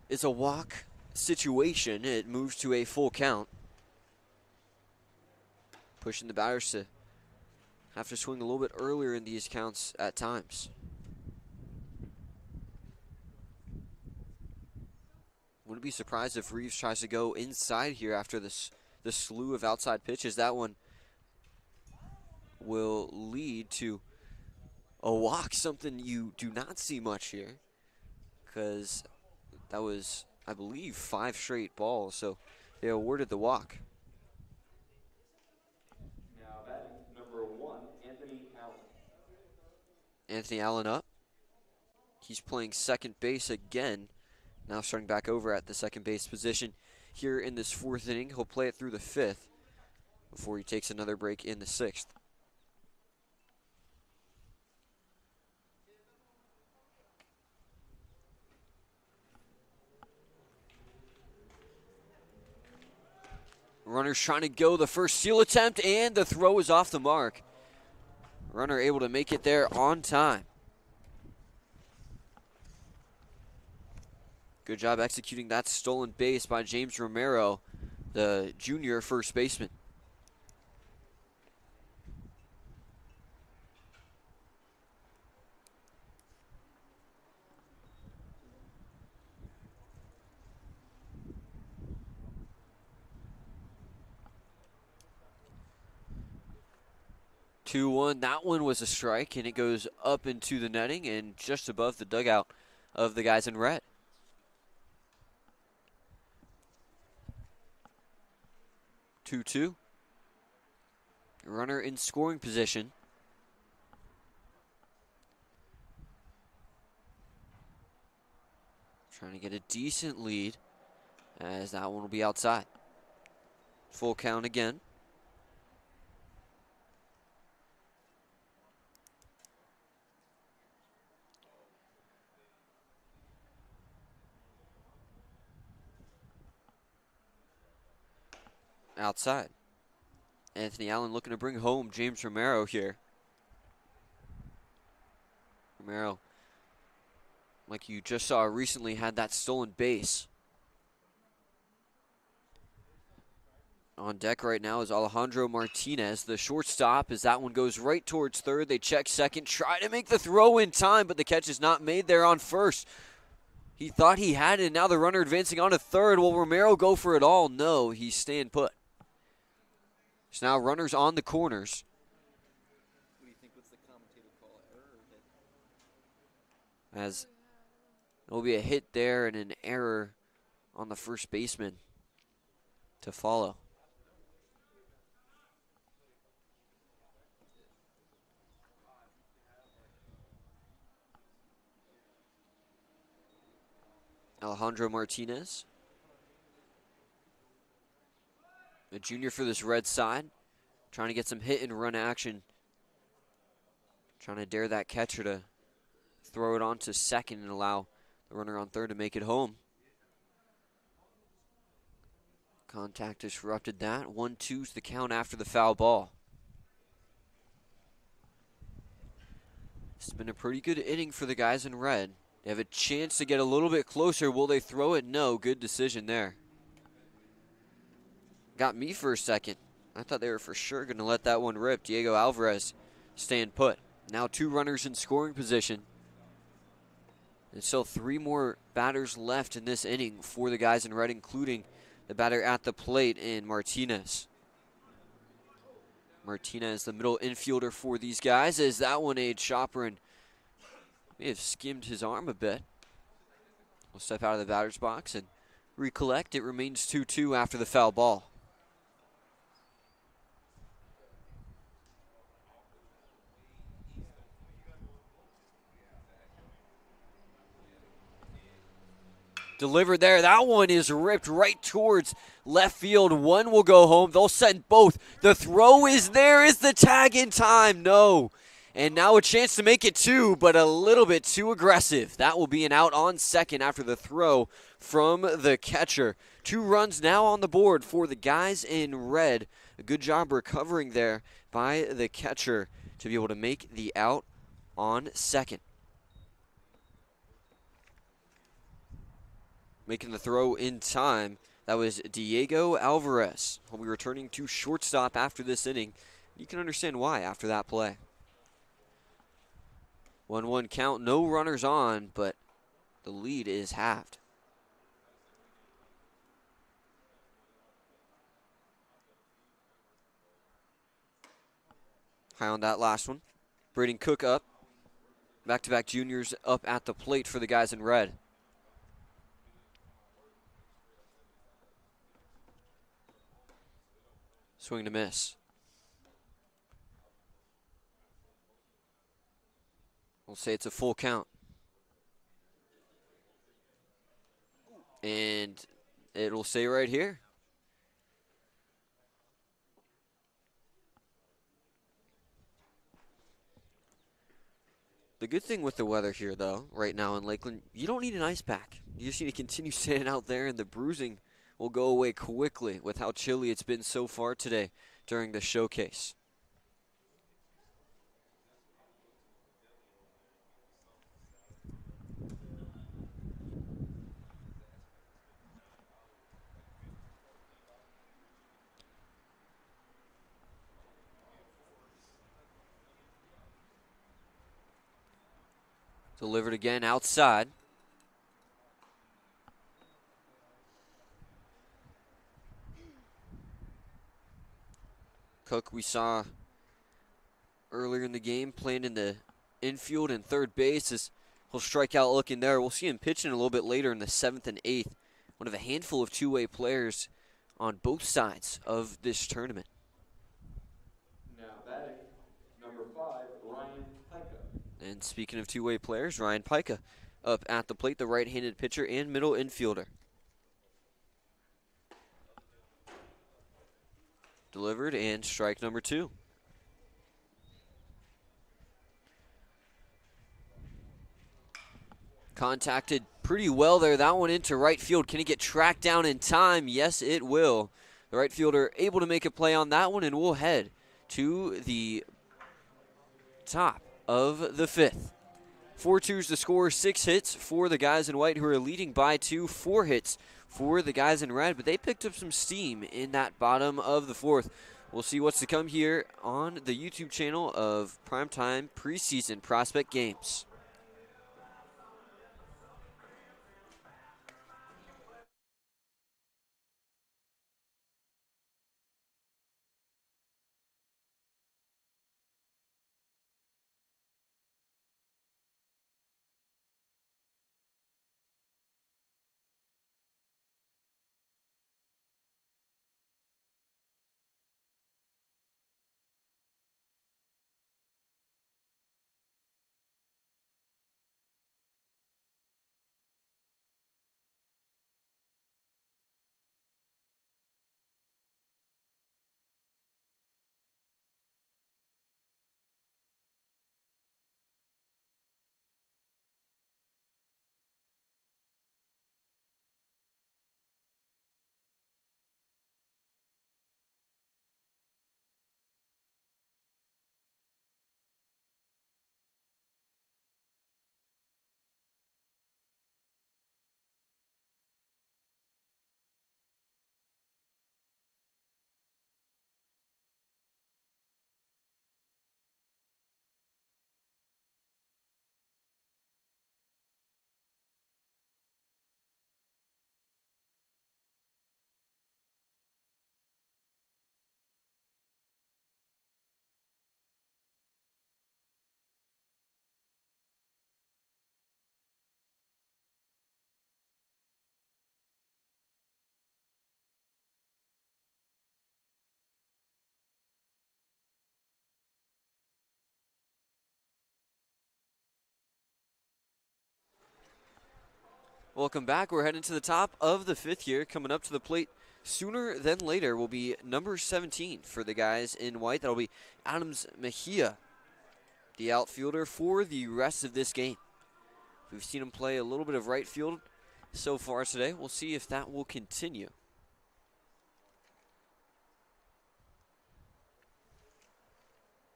S1: is a walk situation, it moves to a full count. Pushing the batters to have to swing a little bit earlier in these counts at times. Wouldn't be surprised if Reeves tries to go inside here after this slew of outside pitches. That one will lead to a walk, something you do not see much here, because that was, I believe, 5 straight balls, so they awarded the walk.
S2: Now batting number 1, Anthony Allen.
S1: Anthony Allen up. He's playing second base again, now starting back over at the second base position here in this fourth inning. He'll play it through the fifth before he takes another break in the sixth. Runner's trying to go the first steal attempt, and the throw is off the mark. Runner able to make it there on time. Good job executing that stolen base by James Romero, the junior first baseman. That one was a strike, and it goes up into the netting and just above the dugout of the guys in red. 2-2. Runner in scoring position. Trying to get a decent lead, as that one will be outside. Full count again. Outside. Anthony Allen looking to bring home James Romero here. Romero, like you just saw recently, had that stolen base. On deck right now is Alejandro Martinez, the shortstop, as that one goes right towards third. They check second, try to make the throw in time, but the catch is not made there on first. He thought he had it, and now the runner advancing on to third. Will Romero go for it all? No, he's staying put. So now runners on the corners.
S3: What do you think? What's the commentator call? Error or hit?
S1: As there will be a hit there and an error on the first baseman to follow. Alejandro Martinez, a junior for this red side, trying to get some hit and run action. Trying to dare that catcher to throw it on to second and allow the runner on third to make it home. Contact disrupted that. 1-2's the count after the foul ball. It's been a pretty good inning for the guys in red. They have a chance to get a little bit closer. Will they throw it? No. Good decision there. Got me for a second. I thought they were for sure going to let that one rip. Diego Alvarez staying put. Now 2 runners in scoring position. And still 3 more batters left in this inning for the guys in red, including the batter at the plate in Martinez. Martinez, the middle infielder for these guys, as that one a chopper and may have skimmed his arm a bit. will step out of the batter's box and recollect. It remains 2-2 after the foul ball. Delivered there. That one is ripped right towards left field. One will go home. They'll send both. The throw is there. Is the tag in time? No. And now a chance to make it two, but a little bit too aggressive. That will be an out on second after the throw from the catcher. 2 runs now on the board for the guys in red. A good job recovering there by the catcher to be able to make the out on second. Making the throw in time, that was Diego Alvarez. He'll be returning to shortstop after this inning. You can understand why after that play. 1-1 count, no runners on, but the lead is halved. High on that last one. Braden Cook up. Back-to-back juniors up at the plate for the guys in red. Swing to miss. We'll say it's a full count. And it'll say right here. The good thing with the weather here, though, right now in Lakeland, you don't need an ice pack. You just need to continue standing out there, and the bruising will go away quickly with how chilly it's been so far today during the showcase. Delivered again outside. Cook, we saw earlier in the game, playing in the infield and third base, as he'll strike out looking there. We'll see him pitching a little bit later in the 7th and 8th. One of a handful of two-way players on both sides of this tournament.
S2: Now batting, number 5, Ryan Pica.
S1: And speaking of two-way players, Ryan Pica up at the plate, the right-handed pitcher and middle infielder. Delivered and strike number 2. Contacted pretty well there. That one into right field. Can he get tracked down in time? Yes, it will. The right fielder able to make a play on that one, and we'll head to the top of the 5th. 4-2's the score, 6 hits for the guys in white, who are leading by 2, 4 hits for the guys in red, but they picked up some steam in that bottom of the 4th. We'll see what's to come here on the YouTube channel of Primetime Preseason Prospect Games. Welcome back. We're heading to the top of the fifth here. Coming up to the plate sooner than later will be number 17 for the guys in white. That'll be Adams Mejia, the outfielder for the rest of this game. We've seen him play a little bit of right field so far today. We'll see if that will continue.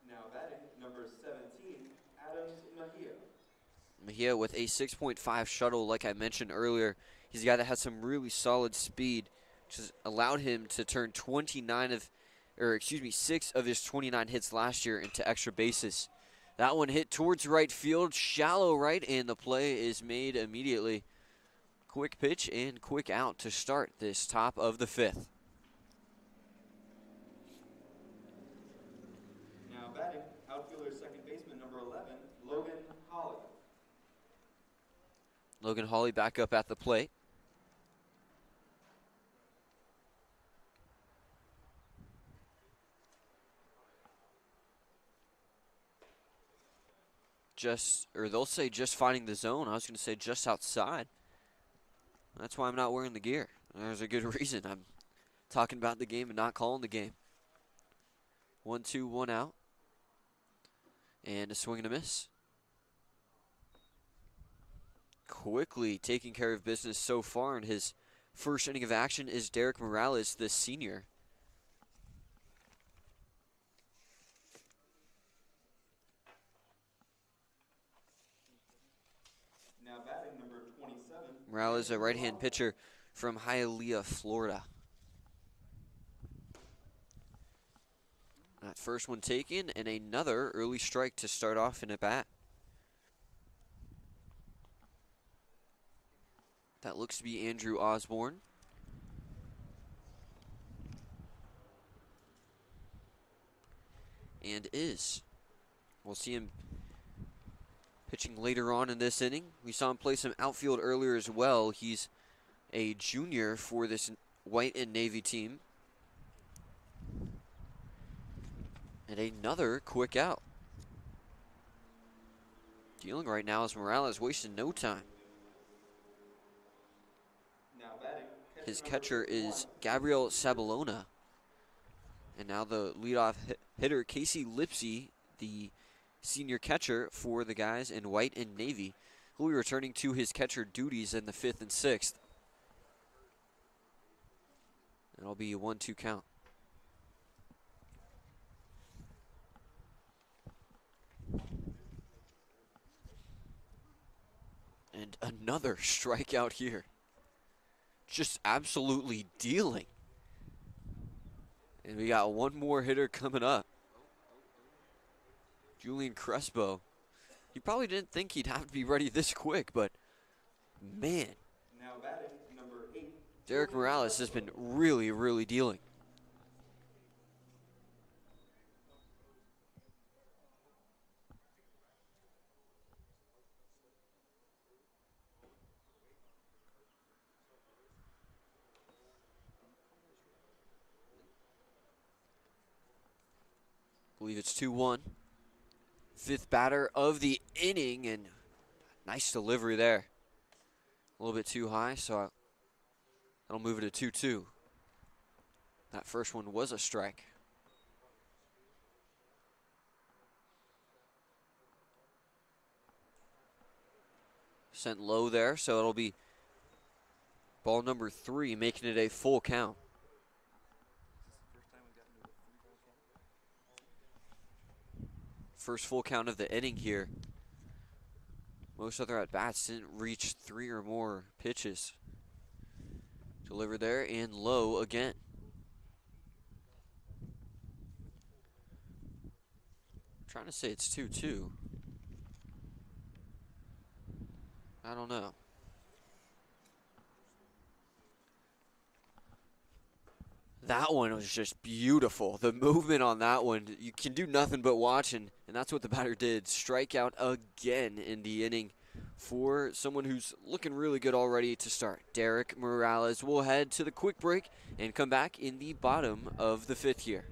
S2: Now batting, number 17, Adams Mejia.
S1: Mejia with a 6.5 shuttle, like I mentioned earlier. He's a guy that has some really solid speed, which has allowed him to turn 6 of his 29 hits last year into extra bases. That one hit towards right field, shallow right, and the play is made immediately. Quick pitch and quick out to start this top of the fifth.
S2: Now batting, outfielder second baseman number 11, Logan Holly.
S1: Logan Hawley back up at the plate. They'll say just finding the zone. I was going to say just outside. That's why I'm not wearing the gear. There's a good reason. I'm talking about the game and not calling the game. 1-2, 1 out. And a swing and a miss. Quickly taking care of business so far in his first inning of action is Derek Morales, the senior.
S2: Now batting, number 27.
S1: Morales, a right-hand pitcher from Hialeah, Florida. That first one taken, and another early strike to start off in a bat. That looks to be Andrew Osborne. And is. We'll see him pitching later on in this inning. We saw him play some outfield earlier as well. He's a junior for this white and navy team. And another quick out. Dealing right now is Morales, wasting no time.
S2: Now batting,
S1: His catcher is Gabriel Sabalona. And now the leadoff hitter, Casey Lipsy, the senior catcher for the guys in white and navy, who will be returning to his catcher duties in the 5th and 6th. It'll be a 1-2 count. And another strikeout here. Just absolutely dealing. And we got one more hitter coming up. Julian Crespo. He probably didn't think he'd have to be ready this quick, but man.
S2: now batting, number 8.
S1: Derek Morales has been really, really dealing. I believe it's 2-1. Fifth batter of the inning, and nice delivery there. A little bit too high, so that'll move it to 2-2. That first one was a strike. Sent low there, so it'll be ball number 3, making it a full count. First full count of the inning here. Most other at-bats didn't reach 3 or more pitches. Delivered there and low again. I'm trying to say it's 2-2. I don't know. That one was just beautiful. The movement on that one, you can do nothing but watch, and that's what the batter did. Strike out again in the inning for someone who's looking really good already to start. Derek Morales will head to the quick break and come back in the bottom of the 5th here.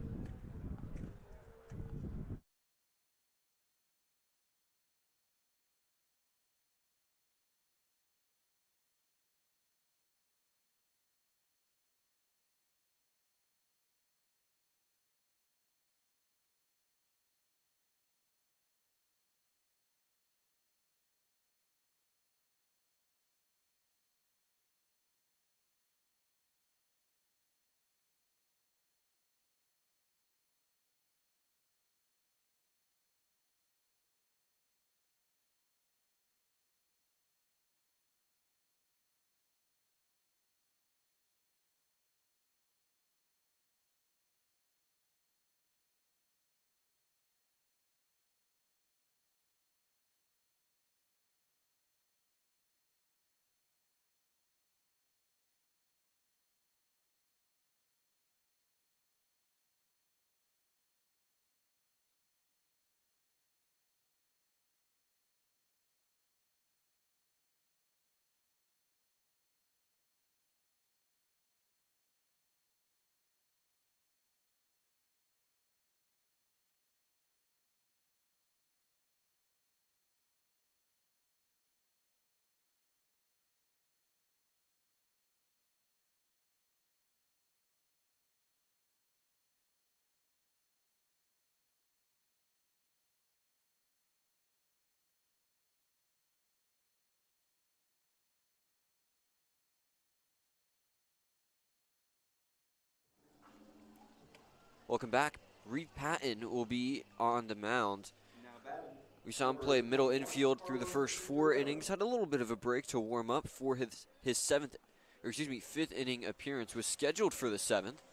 S1: Welcome back. Reed Patton will be on the mound.
S2: Now batting,
S1: We saw him
S2: number
S1: play middle
S2: 21,
S1: infield through the
S2: Carlos
S1: first 4
S2: Guerrero.
S1: innings. Had a little bit of a break to warm up for his fifth inning appearance. Was scheduled for the 7th,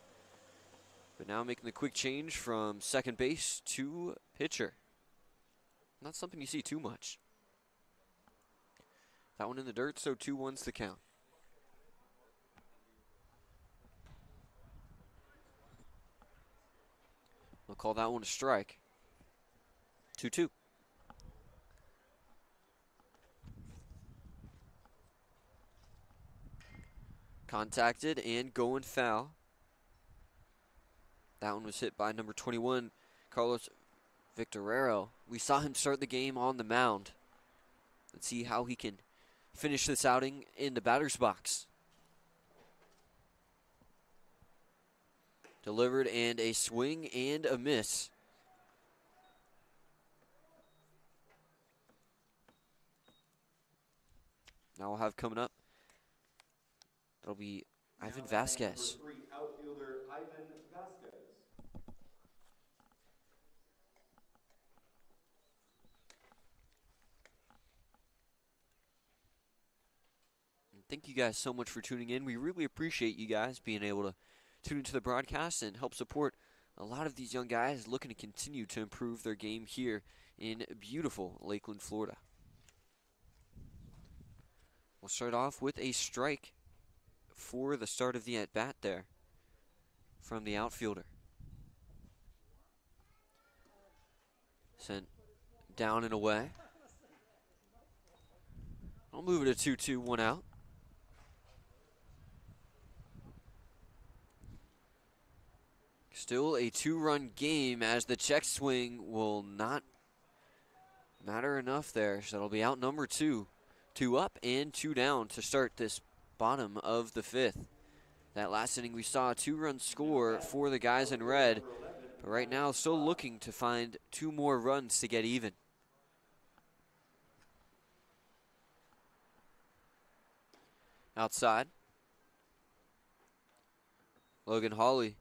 S1: but now making the quick change from second base to pitcher. Not something you see too much. That one in the dirt, so 2-1's the count. We'll call that one a strike. 2-2. Contacted and going foul. That one was hit by number 21, Carlos Victorero. We saw him start the game on the mound. Let's see how he can finish this outing in the batter's box. Delivered and a swing and a miss. Now we'll have coming up, that'll be Ivan Vasquez.
S2: Number 3, outfielder Ivan Vasquez.
S1: Thank you guys so much for tuning in. We really appreciate you guys being able to tune into the broadcast and help support a lot of these young guys looking to continue to improve their game here in beautiful Lakeland, Florida. We'll start off with a strike for the start of the at-bat there from the outfielder. Sent down and away. I'll move it to 2-2, 1 out. Still a 2-run game as the check swing will not matter enough there. So that'll be out number 2. 2 up and 2 down to start this bottom of the 5th. That last inning we saw a 2-run score for the guys in red. But right now still looking to find 2 more runs to get even. Outside, Logan Hawley,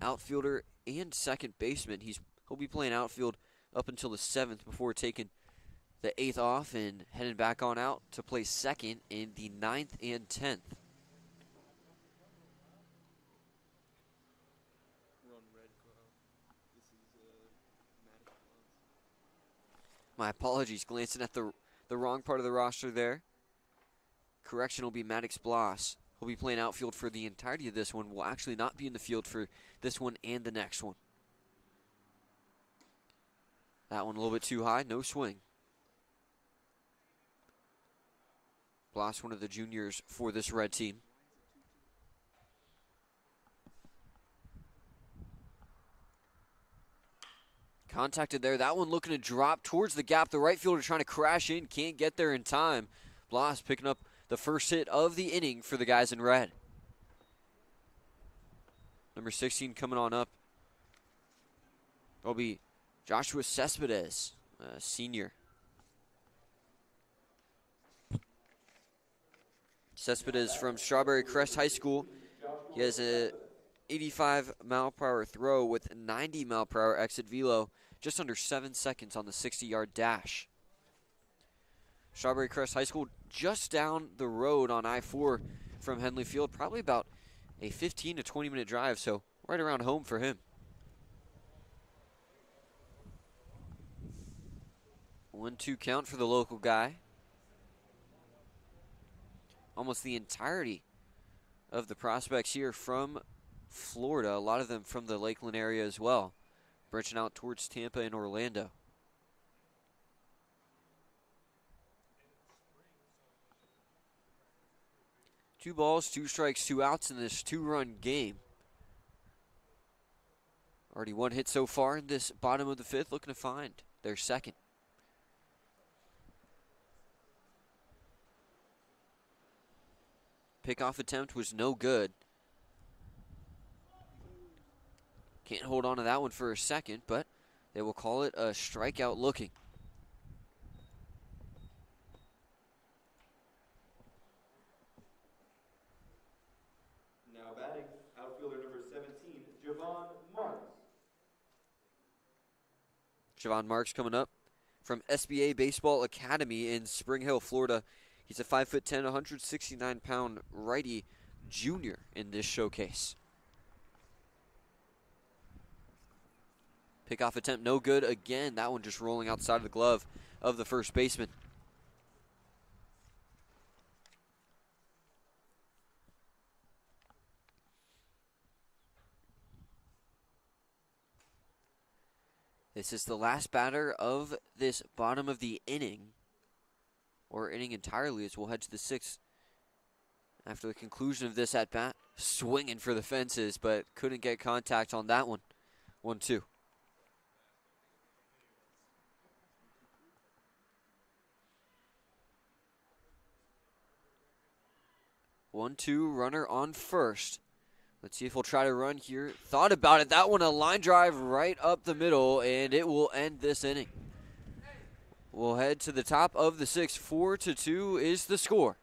S1: outfielder and second baseman. He'll be playing outfield up until the 7th before taking the 8th off and heading back on out to play second in the 9th and 10th.
S3: Run red glow. This is Maddox.
S1: My apologies, glancing at the wrong part of the roster there. Correction will be Maddox Bloss. He'll be playing outfield for the entirety of this one. Will actually not be in the field for this one and the next one. That one a little bit too high, no swing. Bloss, one of the juniors for this red team. Contacted there. That one looking to drop towards the gap. The right fielder trying to crash in. Can't get there in time. Bloss picking up the first hit of the inning for the guys in red. Number 16 coming on up. It'll be Joshua Cespedes, senior. Cespedes from Strawberry Crest High School. He has a 85-mile-per-hour throw with 90-mile-per-hour exit velo, just under 7 seconds on the 60-yard dash. Strawberry Crest High School just down the road on I-4 from Henley Field, probably about a 15 to 20-minute drive, so right around home for him. 1-2 count for the local guy. Almost the entirety of the prospects here from Florida, a lot of them from the Lakeland area as well, branching out towards Tampa and Orlando. Two balls, 2 strikes, 2 outs in this 2-run game. Already 1 hit so far in this bottom of the 5th, looking to find their second. Pickoff attempt was no good. Can't hold on to that one for a second, but they will call it a strikeout looking.
S2: Now batting, outfielder number 17, Javon Marks.
S1: Javon Marks coming up from SBA Baseball Academy in Spring Hill, Florida. He's a 5'10", 169-pound righty junior in this showcase. Pickoff attempt no good again. That one just rolling outside of the glove of the first baseman. This is the last batter of this bottom of the inning, or inning entirely, as we'll head to the sixth. After the conclusion of this at-bat, swinging for the fences, but couldn't get contact on that one. 1-2. 1-2, runner on first. Let's see if we'll try to run here. Thought about it. That one, a line drive right up the middle, and it will end this inning. We'll head to the top of the sixth. 4-2 is the score.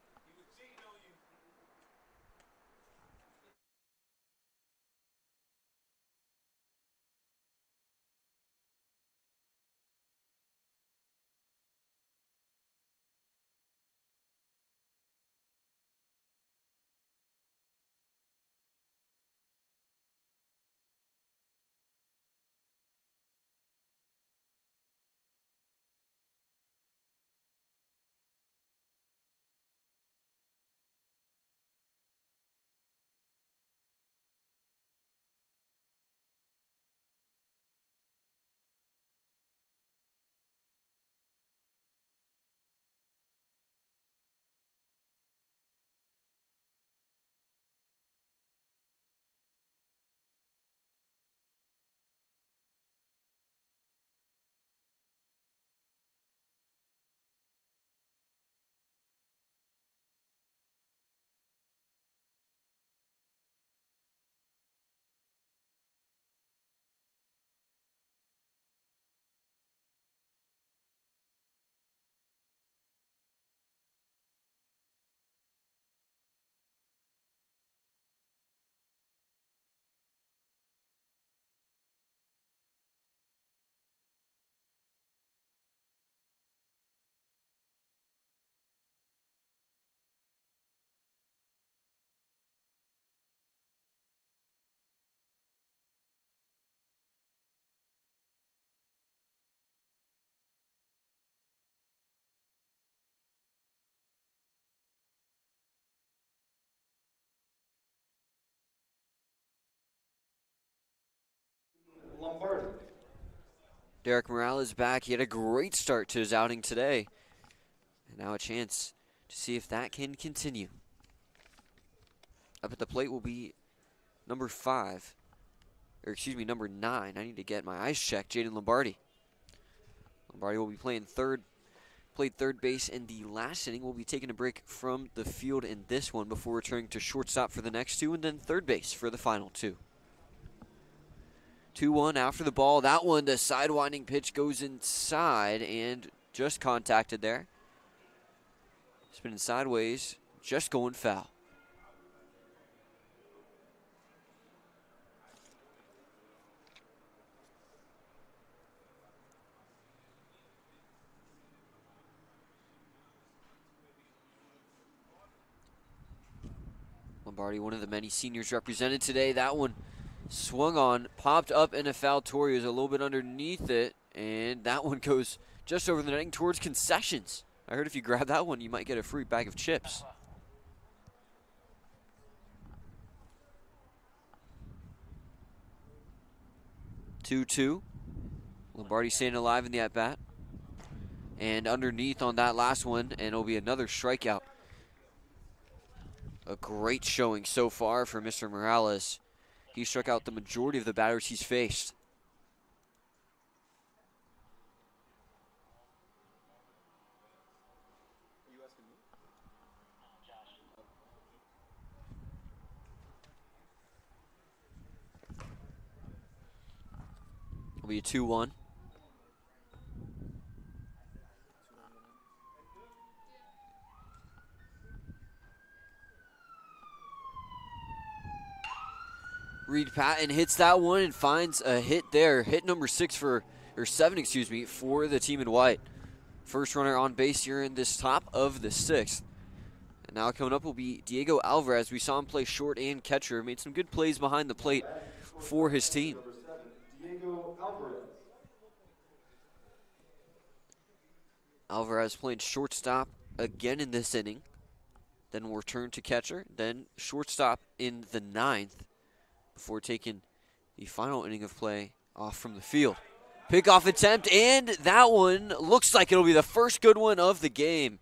S2: Lombardi.
S1: Derek Morales back. He had a great start to his outing today. And now a chance to see if that can continue. Up at the plate will be number 5. Or excuse me, number 9. I need to get my eyes checked. Jaden Lombardi. Lombardi will be playing third. Played third base in the last inning. We'll be taking a break from the field in this one before returning to shortstop for the next two, and then third base for the final two. 2-1 after the ball. That one, the sidewinding pitch goes inside and just contacted there. Spinning sideways, just going foul. Lombardi, one of the many seniors represented today. That one swung on, popped up in a foul. Torrey was a little bit underneath it, and that one goes just over the netting towards concessions. I heard if you grab that one, you might get a free bag of chips. Two. Lombardi staying alive in the at-bat. And underneath on that last one, and it'll be another strikeout. A great showing so far for Mr. Morales. He struck out the majority of the batters he's faced.
S3: Are you asking me?
S1: It'll be a 2-1. Reed Patton hits that one and finds a hit there. Hit number 6 for or 7, excuse me, for the team in white. First runner on base here in this top of the 6th. And now coming up will be Diego Alvarez. We saw him play short and catcher. Made some good plays behind the plate for his team.
S2: Number 7, Diego Alvarez.
S1: Alvarez playing shortstop again in this inning. Then will return to catcher. Then shortstop in the 9th before taking the final inning of play off from the field. Pickoff attempt, and that one looks like it'll be the first good one of the game.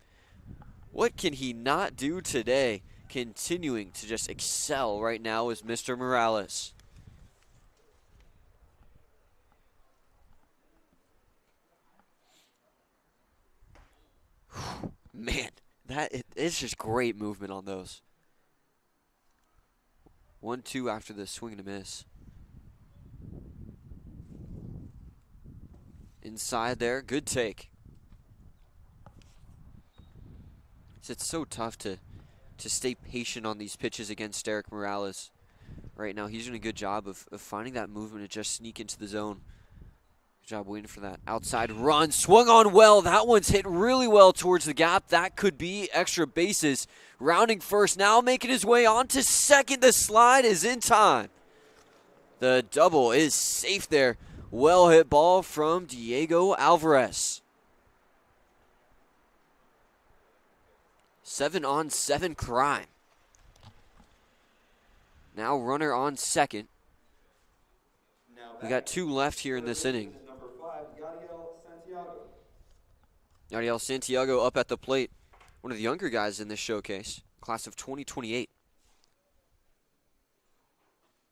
S1: What can he not do today? Continuing to just excel right now is Mr. Morales. Man, it's just great movement on those. 1-2 after the swing and a miss. Inside there, good take. It's so tough to stay patient on these pitches against Derek Morales. Right now, he's doing a good job of finding that movement to just sneak into the zone. Good job waiting for that outside run. Swung on well. That one's hit really well towards the gap. That could be extra bases. Rounding first, now making his way on to second. The slide is in time. The double is safe there. Well hit ball from Diego Alvarez. 7-on-7 crime. Now runner on second. We got 2 left here in this inning.
S2: Number 5, Yadiel Santiago.
S1: Yadiel Santiago up at the plate. One of the younger guys in this showcase. Class of 2028.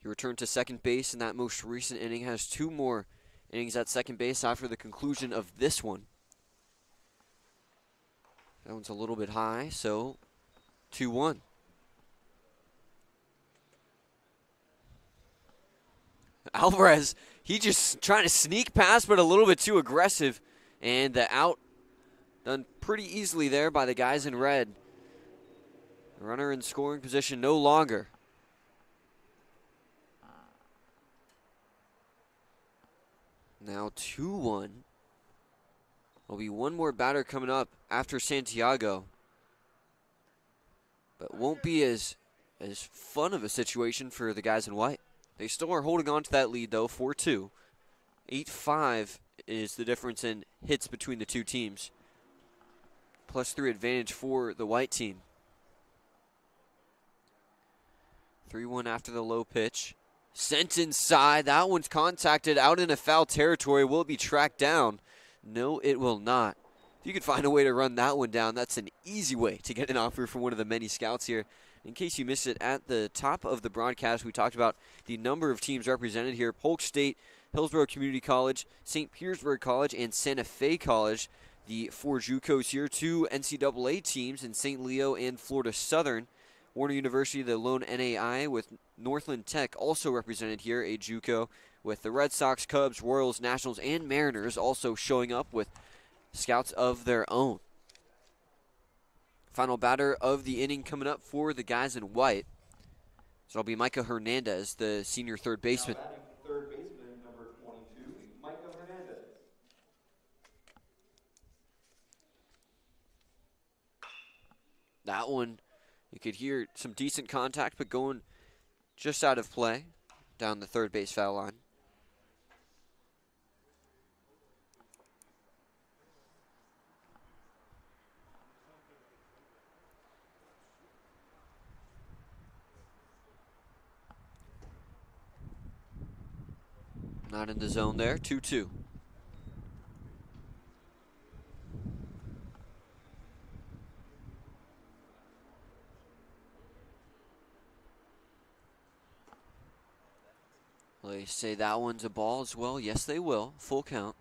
S1: He returned to second base in that most recent inning. Has 2 more innings at second base after the conclusion of this one. That one's a little bit high, so 2-1. Alvarez, he just trying to sneak past, but a little bit too aggressive. And the out done pretty easily there by the guys in red. Runner in scoring position no longer. Now 2-1. There'll be one more batter coming up after Santiago. But won't be as fun of a situation for the guys in white. They still are holding on to that lead, though, 4-2. 8-5 is the difference in hits between the two teams. +3 advantage for the white team. 3-1 after the low pitch. Sent inside. That one's contacted out in a foul territory. Will it be tracked down? No, it will not. If you could find a way to run that one down, that's an easy way to get an offer from one of the many scouts here. In case you missed it, at the top of the broadcast, we talked about the number of teams represented here. Polk State, Hillsborough Community College, St. Petersburg College, and Santa Fe College. The 4 JUCOs here, 2 NCAA teams in St. Leo and Florida Southern. Warner University, the lone NAI with Northland Tech also represented here, a JUCO, with the Red Sox, Cubs, Royals, Nationals, and Mariners also showing up with scouts of their own. Final batter of the inning coming up for the guys in white. So it'll be Micah Hernandez, the senior third baseman.
S2: Now batting third baseman, number 22, Micah Hernandez.
S1: That one, you could hear some decent contact, but going just out of play down the third base foul line. Not in the zone there, 2-2. They say that one's a ball as well. Yes, they will. Full count.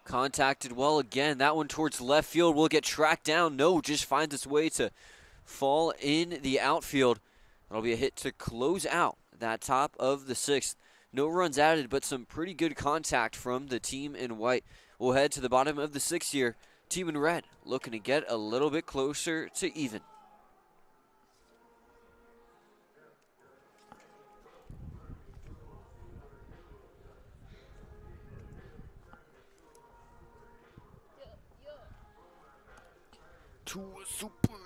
S1: Contacted well again. That one towards left field will get tracked down. No, just finds its way to fall in the outfield. That'll be a hit to close out that top of the 6th. No runs added, but some pretty good contact from the team in white. We'll head to the bottom of the 6th here. team in red looking to get a little bit closer to even. To a superhero.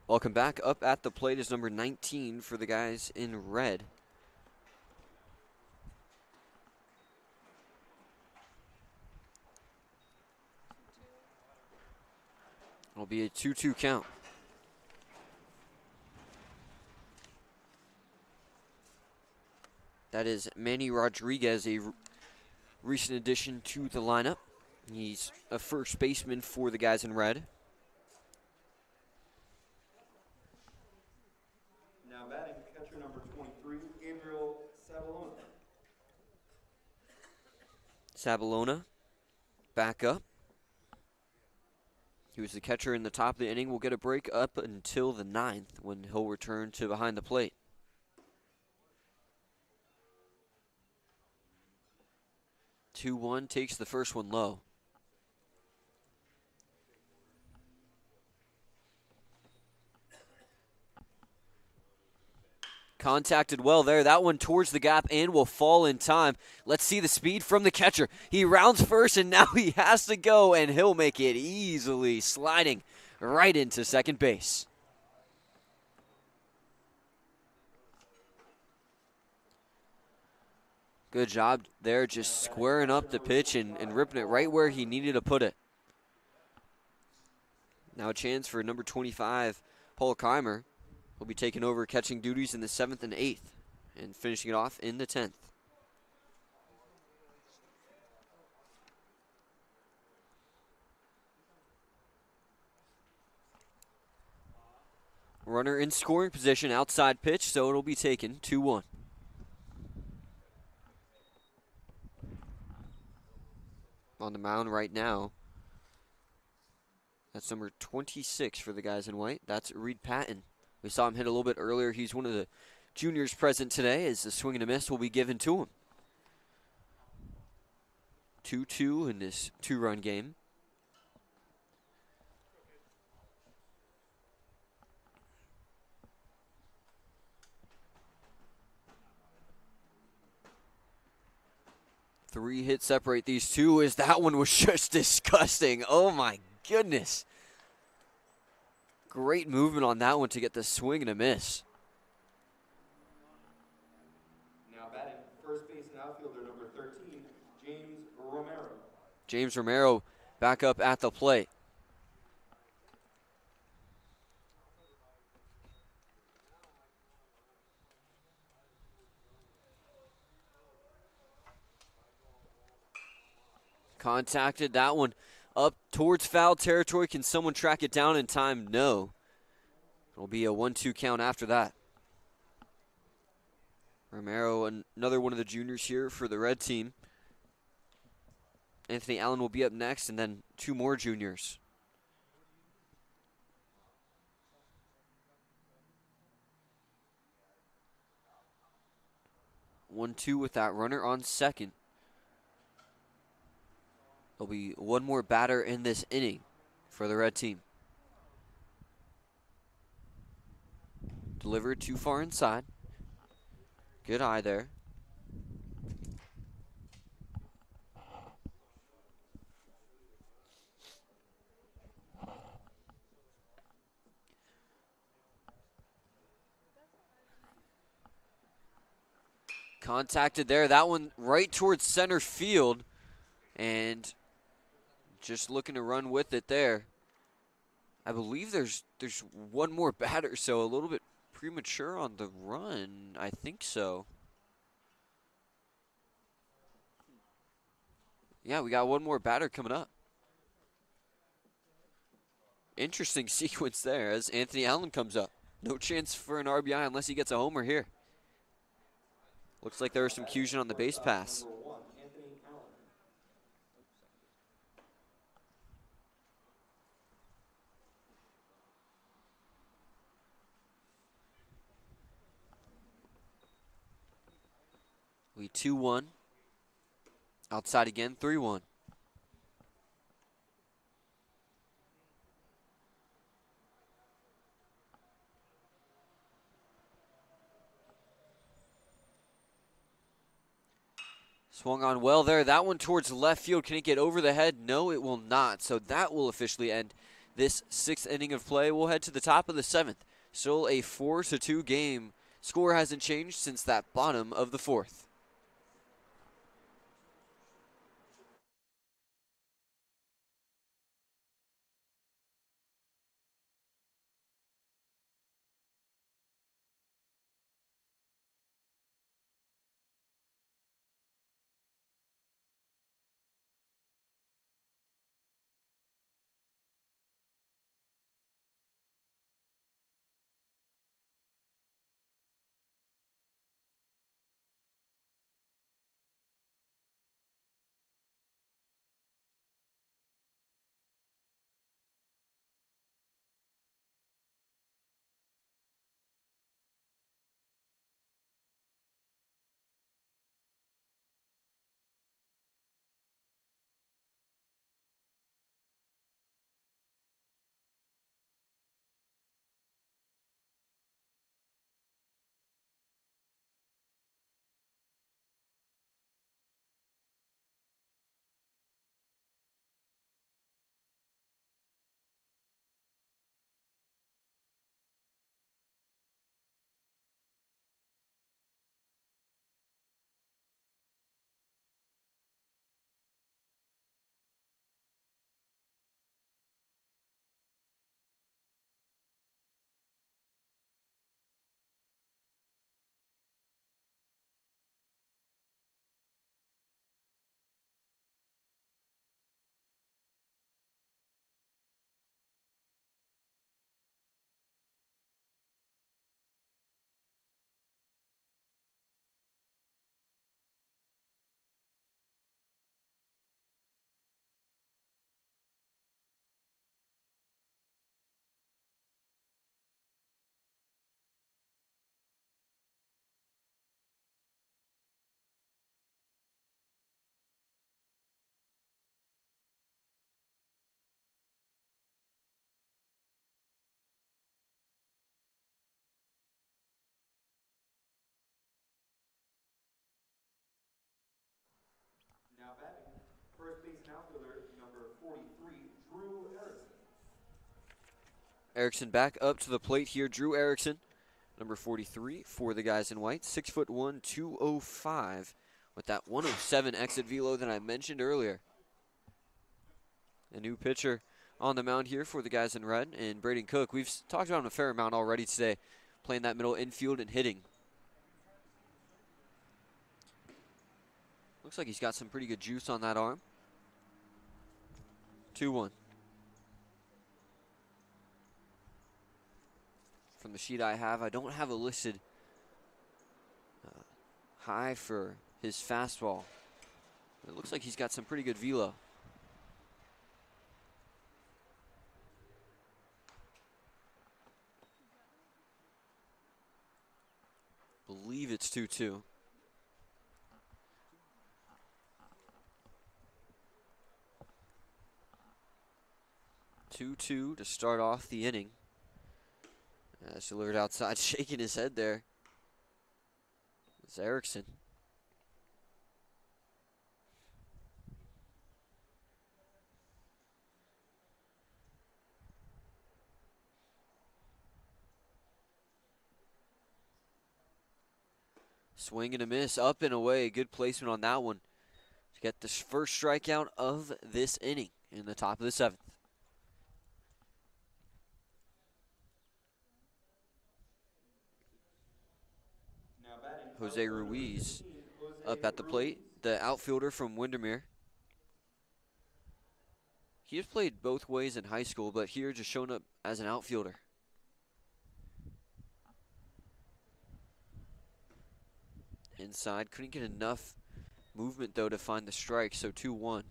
S1: Welcome back. Up at the plate is number 19 for the guys in red. It'll be a 2-2 count. That is Manny Rodriguez, a recent addition to the lineup. He's a first baseman for the guys in red.
S2: Now batting, catcher number 23, Gabriel Sabalona.
S1: Sabalona back up. He was the catcher in the top of the inning. Will get a break up until the 9th when he'll return to behind the plate. Two-one takes the first one low. Contacted well there. That one towards the gap and will fall in time. Let's see the speed from the catcher. He rounds first and now he has to go, and he'll make it easily, sliding right into second base. Good job there, just squaring up the pitch and ripping it right where he needed to put it. Now a chance for number 25, Paul Keimer. Will be taking over catching duties in the 7th and 8th and finishing it off in the 10th. Runner in scoring position, outside pitch, so it'll be taken 2-1. On the mound right now, that's number 26 for the guys in white. That's Reed Patton. We saw him hit a little bit earlier. He's one of the juniors present today as the swing and a miss will be given to him. 2-2 in this two-run game. Three hits separate these two as that one was just disgusting. Oh my goodness. Great movement on that one to get the swing and a miss.
S2: Now batting, first base and outfielder number 13, James Romero.
S1: James Romero back up at the plate. Contacted that one up towards foul territory. Can someone track it down in time? No. It'll be a 1-2 count after that. Romero, another one of the juniors here for the red team. Anthony Allen will be up next, and then two more juniors. One-two with that runner on second. There'll be one more batter in this inning for the red team. Delivered too far inside. Good eye there. Contacted there. That one right towards center field. And just looking to run with it there. I believe there's one more batter, so a little bit premature on the run. I think so. Yeah, we got one more batter coming up. Interesting sequence there as Anthony Allen comes up. No chance for an RBI unless he gets a homer here. Looks like there was some confusion on the base pass.
S2: Number 1, Anthony Allen.
S1: We 2-1. Outside again, 3-1. Swung on well there. That one towards left field. Can it get over the head? No, it will not. So that will officially end this sixth inning of play. We'll head to the top of the seventh. Still a 4-2 game. Score hasn't changed since that bottom of the fourth.
S2: Now batting, first base and outfielder, number 43, Drew Erickson.
S1: Erickson back up to the plate here. Drew Erickson, number 43 for the guys in white. 6'1", 205 with that 107 exit velo that I mentioned earlier. A new pitcher on the mound here for the guys in red, and Braden Cook. We've talked about him a fair amount already today, playing that middle infield and hitting. Looks like he's got some pretty good juice on that arm. 2-1. From the sheet I have, I don't have a listed high for his fastball. It looks like he's got some pretty good velo. Believe it's 2-2. To start off the inning. As delivered outside, shaking his head there. It's Erickson. Swing and a miss, up and away. Good placement on that one to get the first strikeout of this inning in the top of the 7th.
S2: Now batting,
S1: Jose Ruiz up at the plate, the outfielder from Windermere. He has played both ways in high school, but here just shown up as an outfielder. Inside, couldn't get enough movement though to find the strike, so 2-1.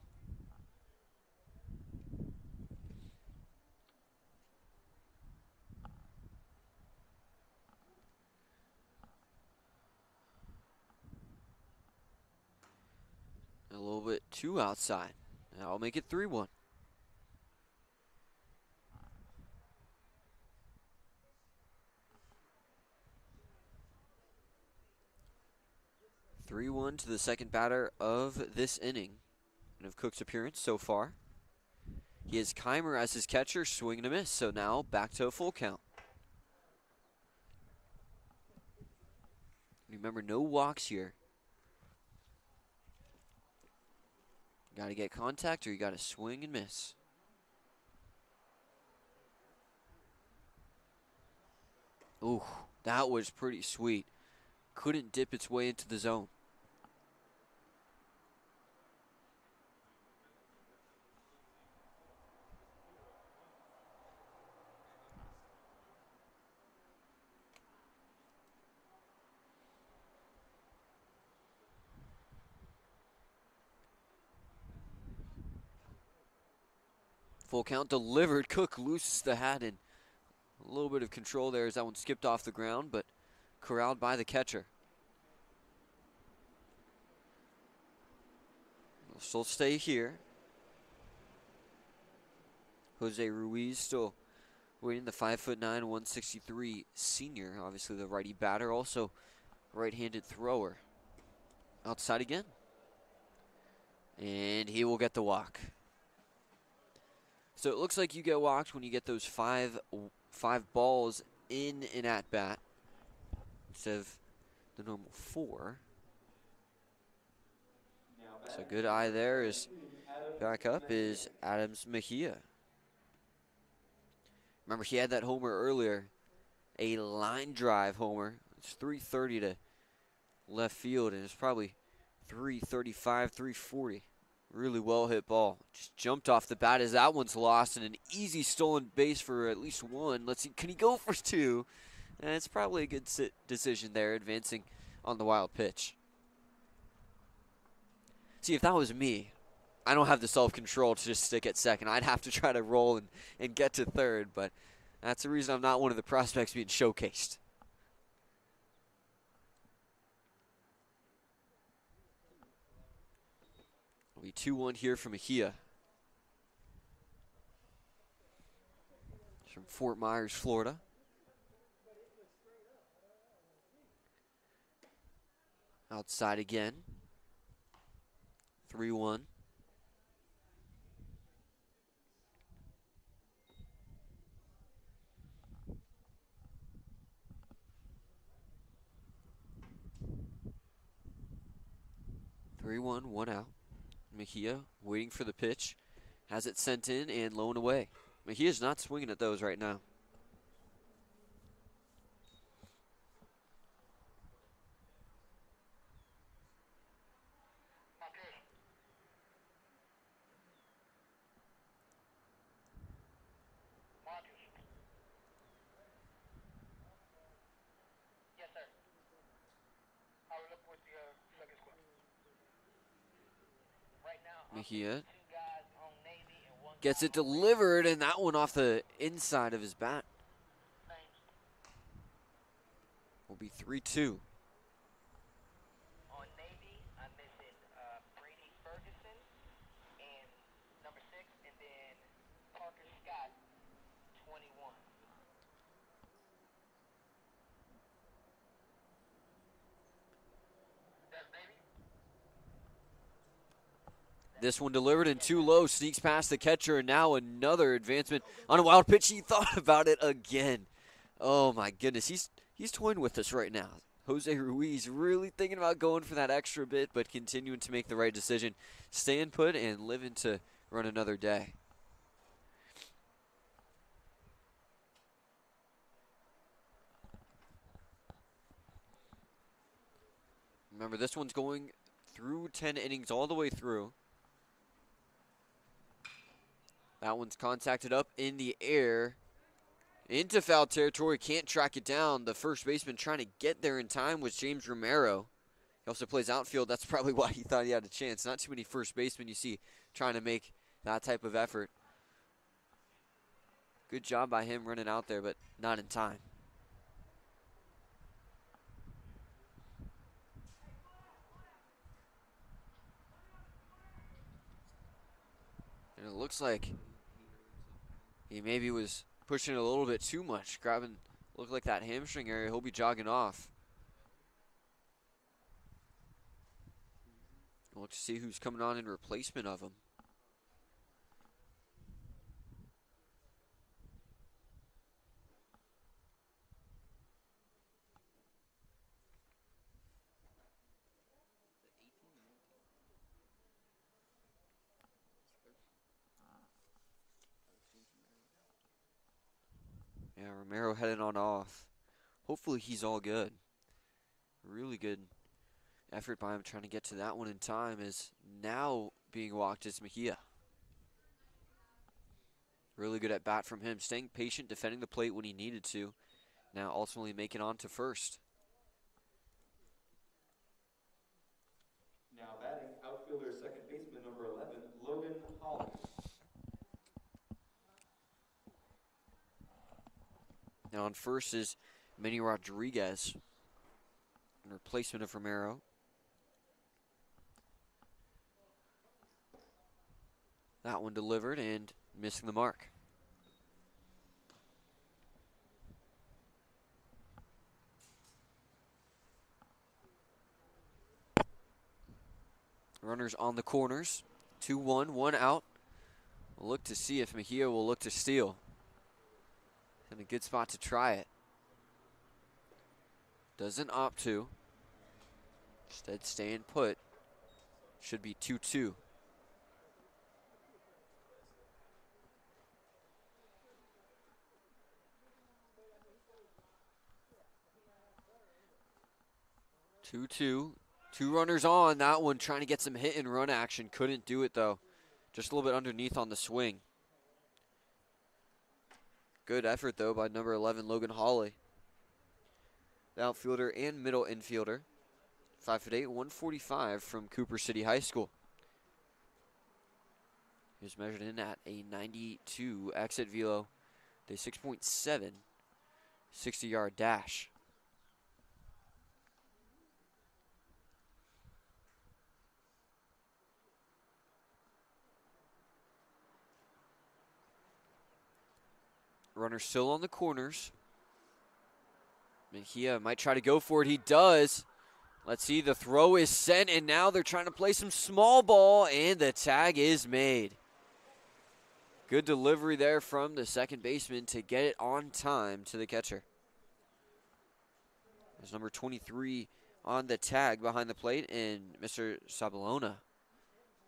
S1: A little bit too outside. I'll make it 3-1. To the second batter of this inning and of Cook's appearance so far. He has Keimer as his catcher, swing and a miss, so now back to a full count. Remember, no walks here. You got to get contact or you got to swing and miss. Ooh, that was pretty sweet. Couldn't dip its way into the zone. Full count delivered. Cook loses the hat and a little bit of control there as that one skipped off the ground, but corralled by the catcher. He'll still stay here. Jose Ruiz still waiting, the 5'9", 163 senior. Obviously the righty batter, also right-handed thrower. Outside again. And he will get the walk. So it looks like you get walked when you get those five balls in an at-bat instead of the normal 4. So good eye there is back up is Adams Mejia. Remember, he had that homer earlier, a line drive homer. It's 330 to left field, and it's probably 335, 340. Really well hit ball. Just jumped off the bat as that one's lost, and an easy stolen base for at least 1. Let's see, can he go for 2? And it's probably a good decision there, advancing on the wild pitch. See, if that was me, I don't have the self-control to just stick at second. I'd have to try to roll and get to third, but that's the reason I'm not one of the prospects being showcased. It'll be 2-1 here from Mejia. From Fort Myers, Florida. Outside again. 3-1. One out. Mejia waiting for the pitch. Has it sent in and low and away. Mejia's not swinging at those right now. Mejia gets it delivered, and that one off the inside of his bat. Will be 3-2.
S4: On Navy, I'm missing Brady Ferguson and number 6, and then Parker Scott, 21. That's Navy?
S1: This one delivered in too low, sneaks past the catcher, and now another advancement on a wild pitch. He thought about it again. Oh my goodness, he's toying with us right now. Jose Ruiz really thinking about going for that extra bit, but continuing to make the right decision. Staying put and living to run another day. Remember, this one's going through 10 innings all the way through. That one's contacted up in the air. Into foul territory, can't track it down. The first baseman trying to get there in time was James Romero. He also plays outfield. That's probably why he thought he had a chance. Not too many first basemen you see trying to make that type of effort. Good job by him running out there, but not in time. And it looks like he maybe was pushing it a little bit too much. Grabbing, looked like that hamstring area. He'll be jogging off. We'll look to see who's coming on in replacement of him. Yeah, Romero headed on off. Hopefully he's all good. Really good effort by him trying to get to that one in time, is now being walked is Mejia. Really good at bat from him, staying patient, defending the plate when he needed to. Now ultimately making on to first.
S2: Now batting, outfielder, second baseman, number 11, Logan Holly.
S1: Now on first is Manny Rodriguez, in replacement of Romero. That one delivered and missing the mark. Runners on the corners. 2-1, one out. We'll look to see if Mejia will look to steal. In a good spot to try it. Doesn't opt to. Instead staying put. Should be 2-2. Two runners on. That one trying to get some hit and run action. Couldn't do it though. Just a little bit underneath on the swing. Good effort though by number 11, Logan Hawley. The outfielder and middle infielder. 5'8", 145 from Cooper City High School. He was measured in at a 92 exit velo. A 6.7 60-yard dash. Runner still on the corners. Mejia might try to go for it. He does. Let's see, the throw is sent, and now they're trying to play some small ball, and the tag is made. Good delivery there from the second baseman to get it on time to the catcher. There's number 23 on the tag behind the plate, and Mr. Sabalona.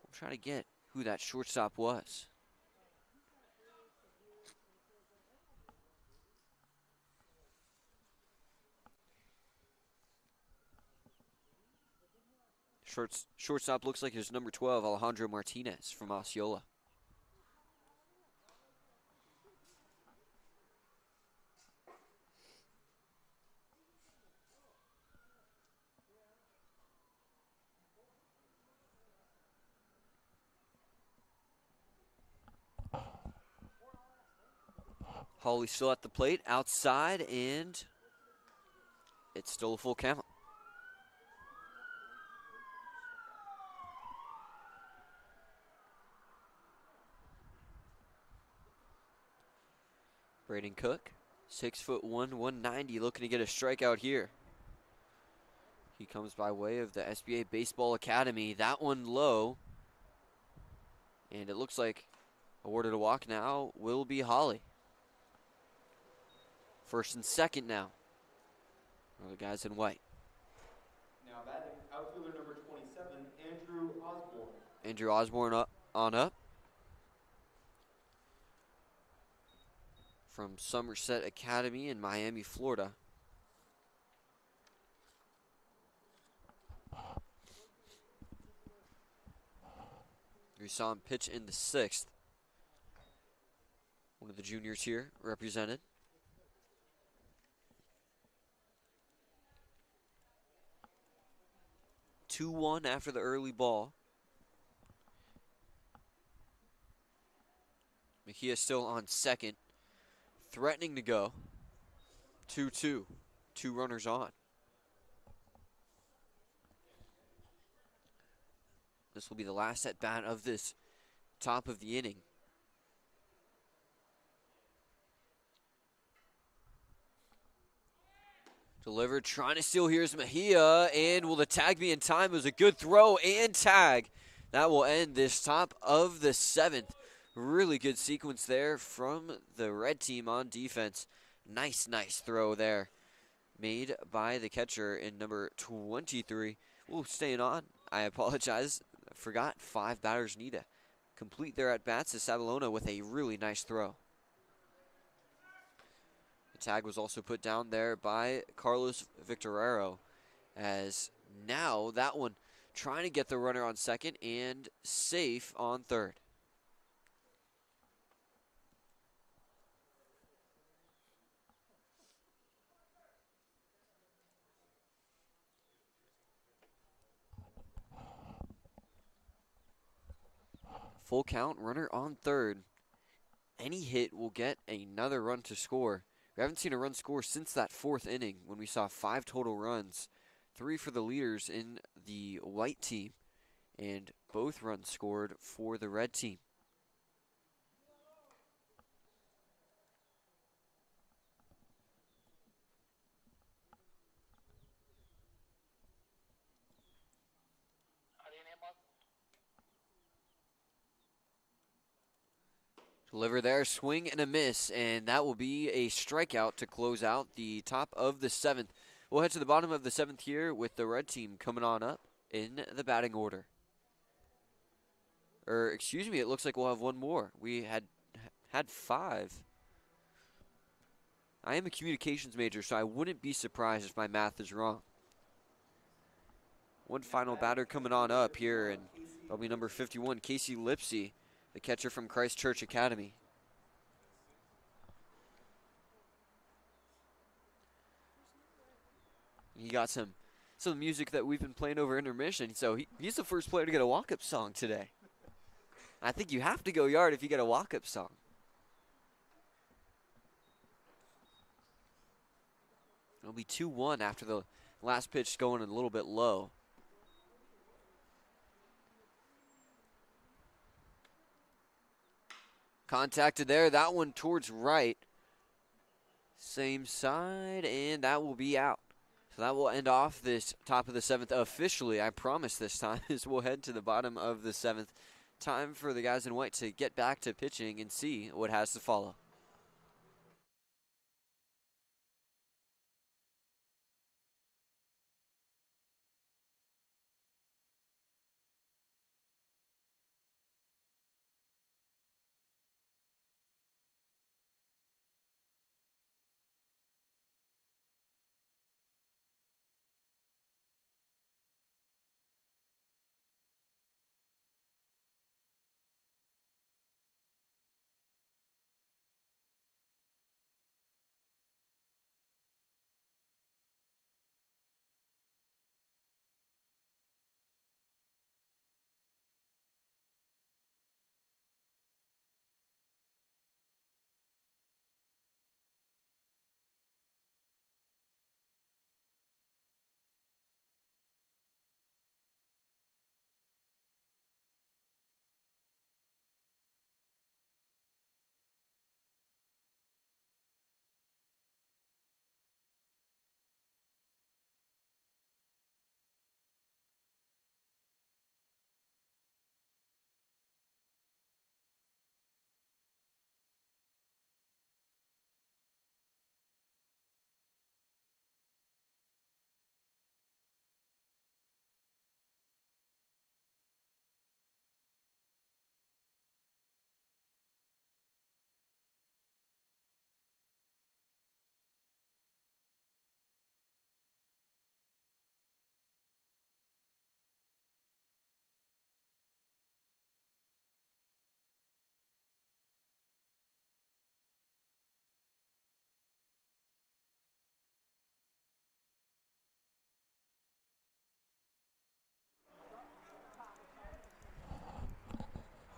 S1: We'll try to get who that shortstop was. Shortstop looks like his number 12, Alejandro Martinez from Osceola. Hawley still at the plate, outside, and it's still a full count. Braden Cook, 6'1", 190, looking to get a strikeout here. He comes by way of the SBA Baseball Academy. That one low. And it looks like awarded a walk now will be Hawley. First and second now. Are the guys in white.
S2: Now batting, outfielder number 27, Andrew Osborne.
S1: Andrew Osborne up. From Somerset Academy in Miami, Florida. We saw him pitch in the 6th. One of the juniors here represented. Two-1 after the early ball. Mejia still on second. Threatening to go. 2-2. 2 runners on. This will be the last at bat of this top of the inning. Delivered, trying to steal. Here's Mejia, and will the tag be in time? It was a good throw and tag. That will end this top of the 7th. Really good sequence there from the red team on defense. Nice throw there made by the catcher in number 23. Well, staying on, I apologize. I forgot 5 batters need to complete their at-bats to Sabalona with a really nice throw. The tag was also put down there by Carlos Victorero, as now that one trying to get the runner on second and safe on third. Full count, runner on third. Any hit will get another run to score. We haven't seen a run score since that 4th inning when we saw 5 total runs. 3 for the leaders in the white team, and both runs scored for the red team. Deliver there, swing and a miss, and that will be a strikeout to close out the top of the 7th. We'll head to the bottom of the 7th here with the red team coming on up in the batting order. Or, excuse me, it looks like we'll have one more. We had 5. I am a communications major, so I wouldn't be surprised if my math is wrong. One final batter coming on up here, and probably number 51, Casey Lipsy, the catcher from Christchurch Academy. He got some music that we've been playing over intermission, so he's the first player to get a walk-up song today. I think you have to go yard if you get a walk-up song. It'll be 2-1 after the last pitch going a little bit low. Contacted there, that one towards right. Same side, and that will be out. So that will end off this top of the 7th officially. I promise this time, as we'll head to the bottom of the 7th. Time for the guys in white to get back to pitching and see what has to follow.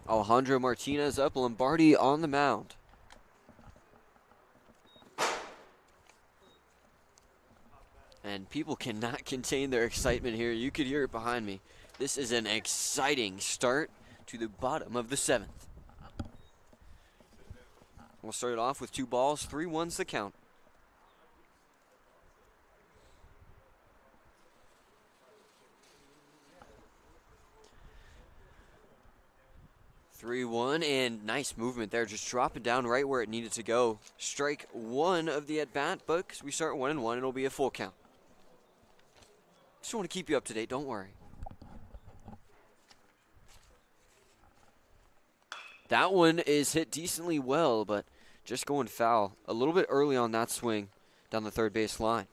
S1: Alejandro Martinez up, Lombardi on the mound. And people cannot contain their excitement here. You could hear it behind me. This is an exciting start to the bottom of the 7th. We'll start it off with 2 balls, 3-1's the count. Three, 1, and nice movement there, just dropping down right where it needed to go. Strike 1 of the at-bat, but because we start 1-1, it'll be a full count. Just want to keep you up to date, don't worry. That one is hit decently well, but just going foul. A little bit early on that swing down the third base line.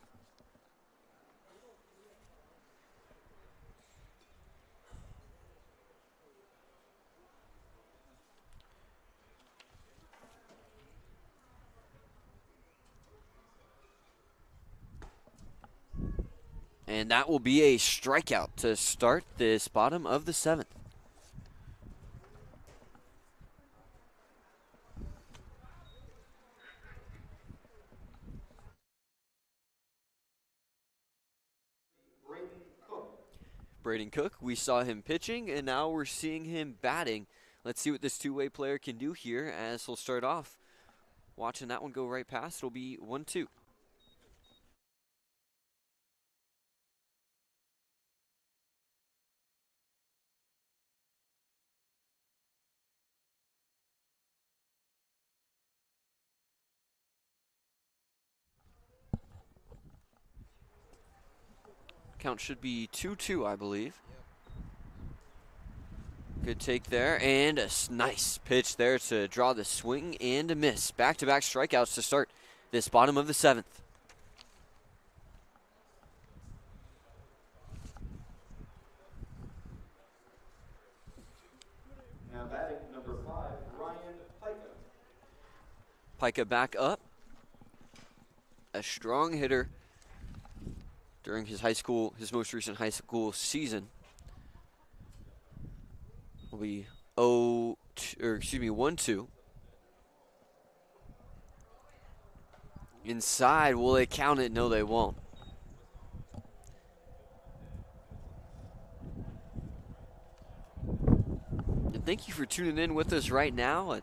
S1: And that will be a strikeout to start this bottom of the 7th. Braden Cook, we saw him pitching, and now we're seeing him batting. Let's see what this two-way player can do here as he'll start off. Watching that one go right past, it'll be 1-2. Count should be 2-2, I believe. Good take there, and a nice pitch there to draw the swing and a miss. Back-to-back strikeouts to start this bottom of the 7th.
S2: Now batting number 5, Ryan Pica.
S1: Pica back up. A strong hitter during his most recent high school season. Will be 1-2. Inside, will they count it? No, they won't. And thank you for tuning in with us right now.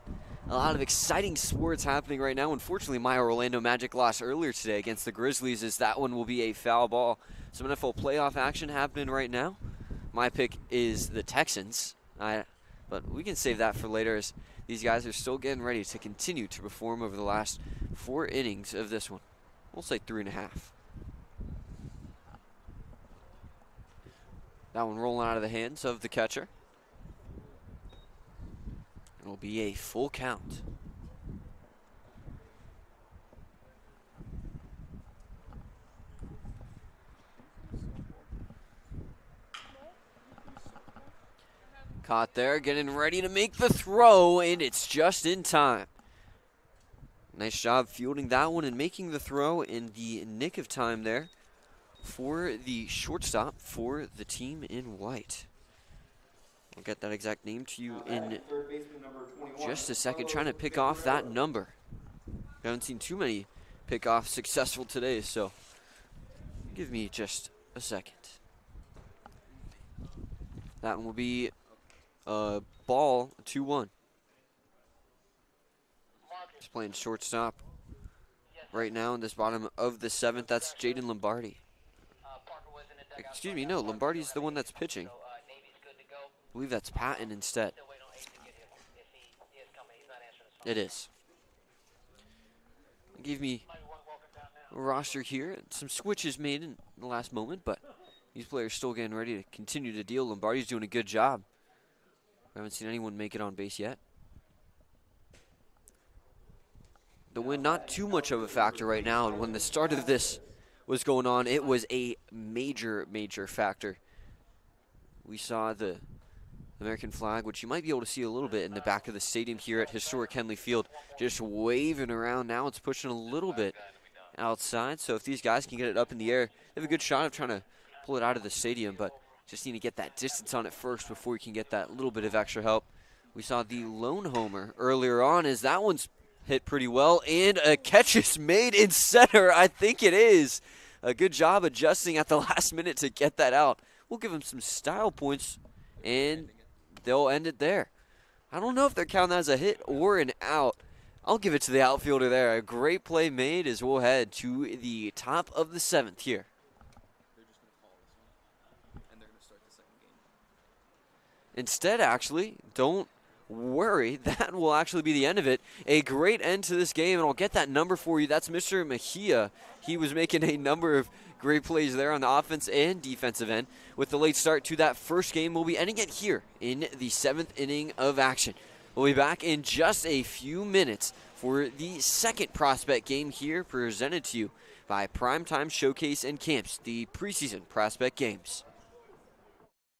S1: A lot of exciting sports happening right now. Unfortunately, my Orlando Magic lost earlier today against the Grizzlies, as that one will be a foul ball. Some NFL playoff action happening right now. My pick is the Texans. But we can save that for later, as these guys are still getting ready to continue to perform over the last 4 innings of this one. We'll say 3.5. That one rolling out of the hands of the catcher. It'll be a full count. Caught there, getting ready to make the throw, and it's just in time. Nice job fielding that one and making the throw in the nick of time there for the shortstop for the team in white. I'll get that exact name to you in just a second. Trying to pick off that number. Haven't seen too many pickoffs successful today, so give me just a second. That one will be ball 2-1. He's playing shortstop right now in this bottom of the 7th. That's Jaden Lombardi. Excuse me, no, Lombardi's the one that's pitching. I believe that's Patton instead. It is. Give me a roster here. Some switches made in the last moment, but these players still getting ready to continue to deal. Lombardi's doing a good job. I haven't seen anyone make it on base yet. The wind, not too much of a factor right now, and when the start of this was going on, it was a major, major factor. We saw the American flag, which you might be able to see a little bit in the back of the stadium here at historic Henley Field, just waving around now. It's pushing a little bit outside, so if these guys can get it up in the air, they have a good shot of trying to pull it out of the stadium, but just need to get that distance on it first before you can get that little bit of extra help We saw the lone homer earlier on as that one's hit pretty well, and a catch is made in center. I think it is. A good job adjusting at the last minute to get that out. We'll give him some style points, and they'll end it there. I don't know if they're counting that as a hit or an out. I'll give it to the outfielder there. A great play made as we'll head to the top of the 7th here.
S3: They're just going to call this one, and they're going to start the second game.
S1: Instead, actually, don't worry. That will actually be the end of it. A great end to this game, and I'll get that number for you. That's Mr. Mejia. He was making a number of great plays there on the offense and defensive end. With the late start to that first game, we'll be ending it here in the 7th inning of action. We'll be back in just a few minutes for the second prospect game here, presented to you by Primetime Showcase and Camps, the preseason prospect games.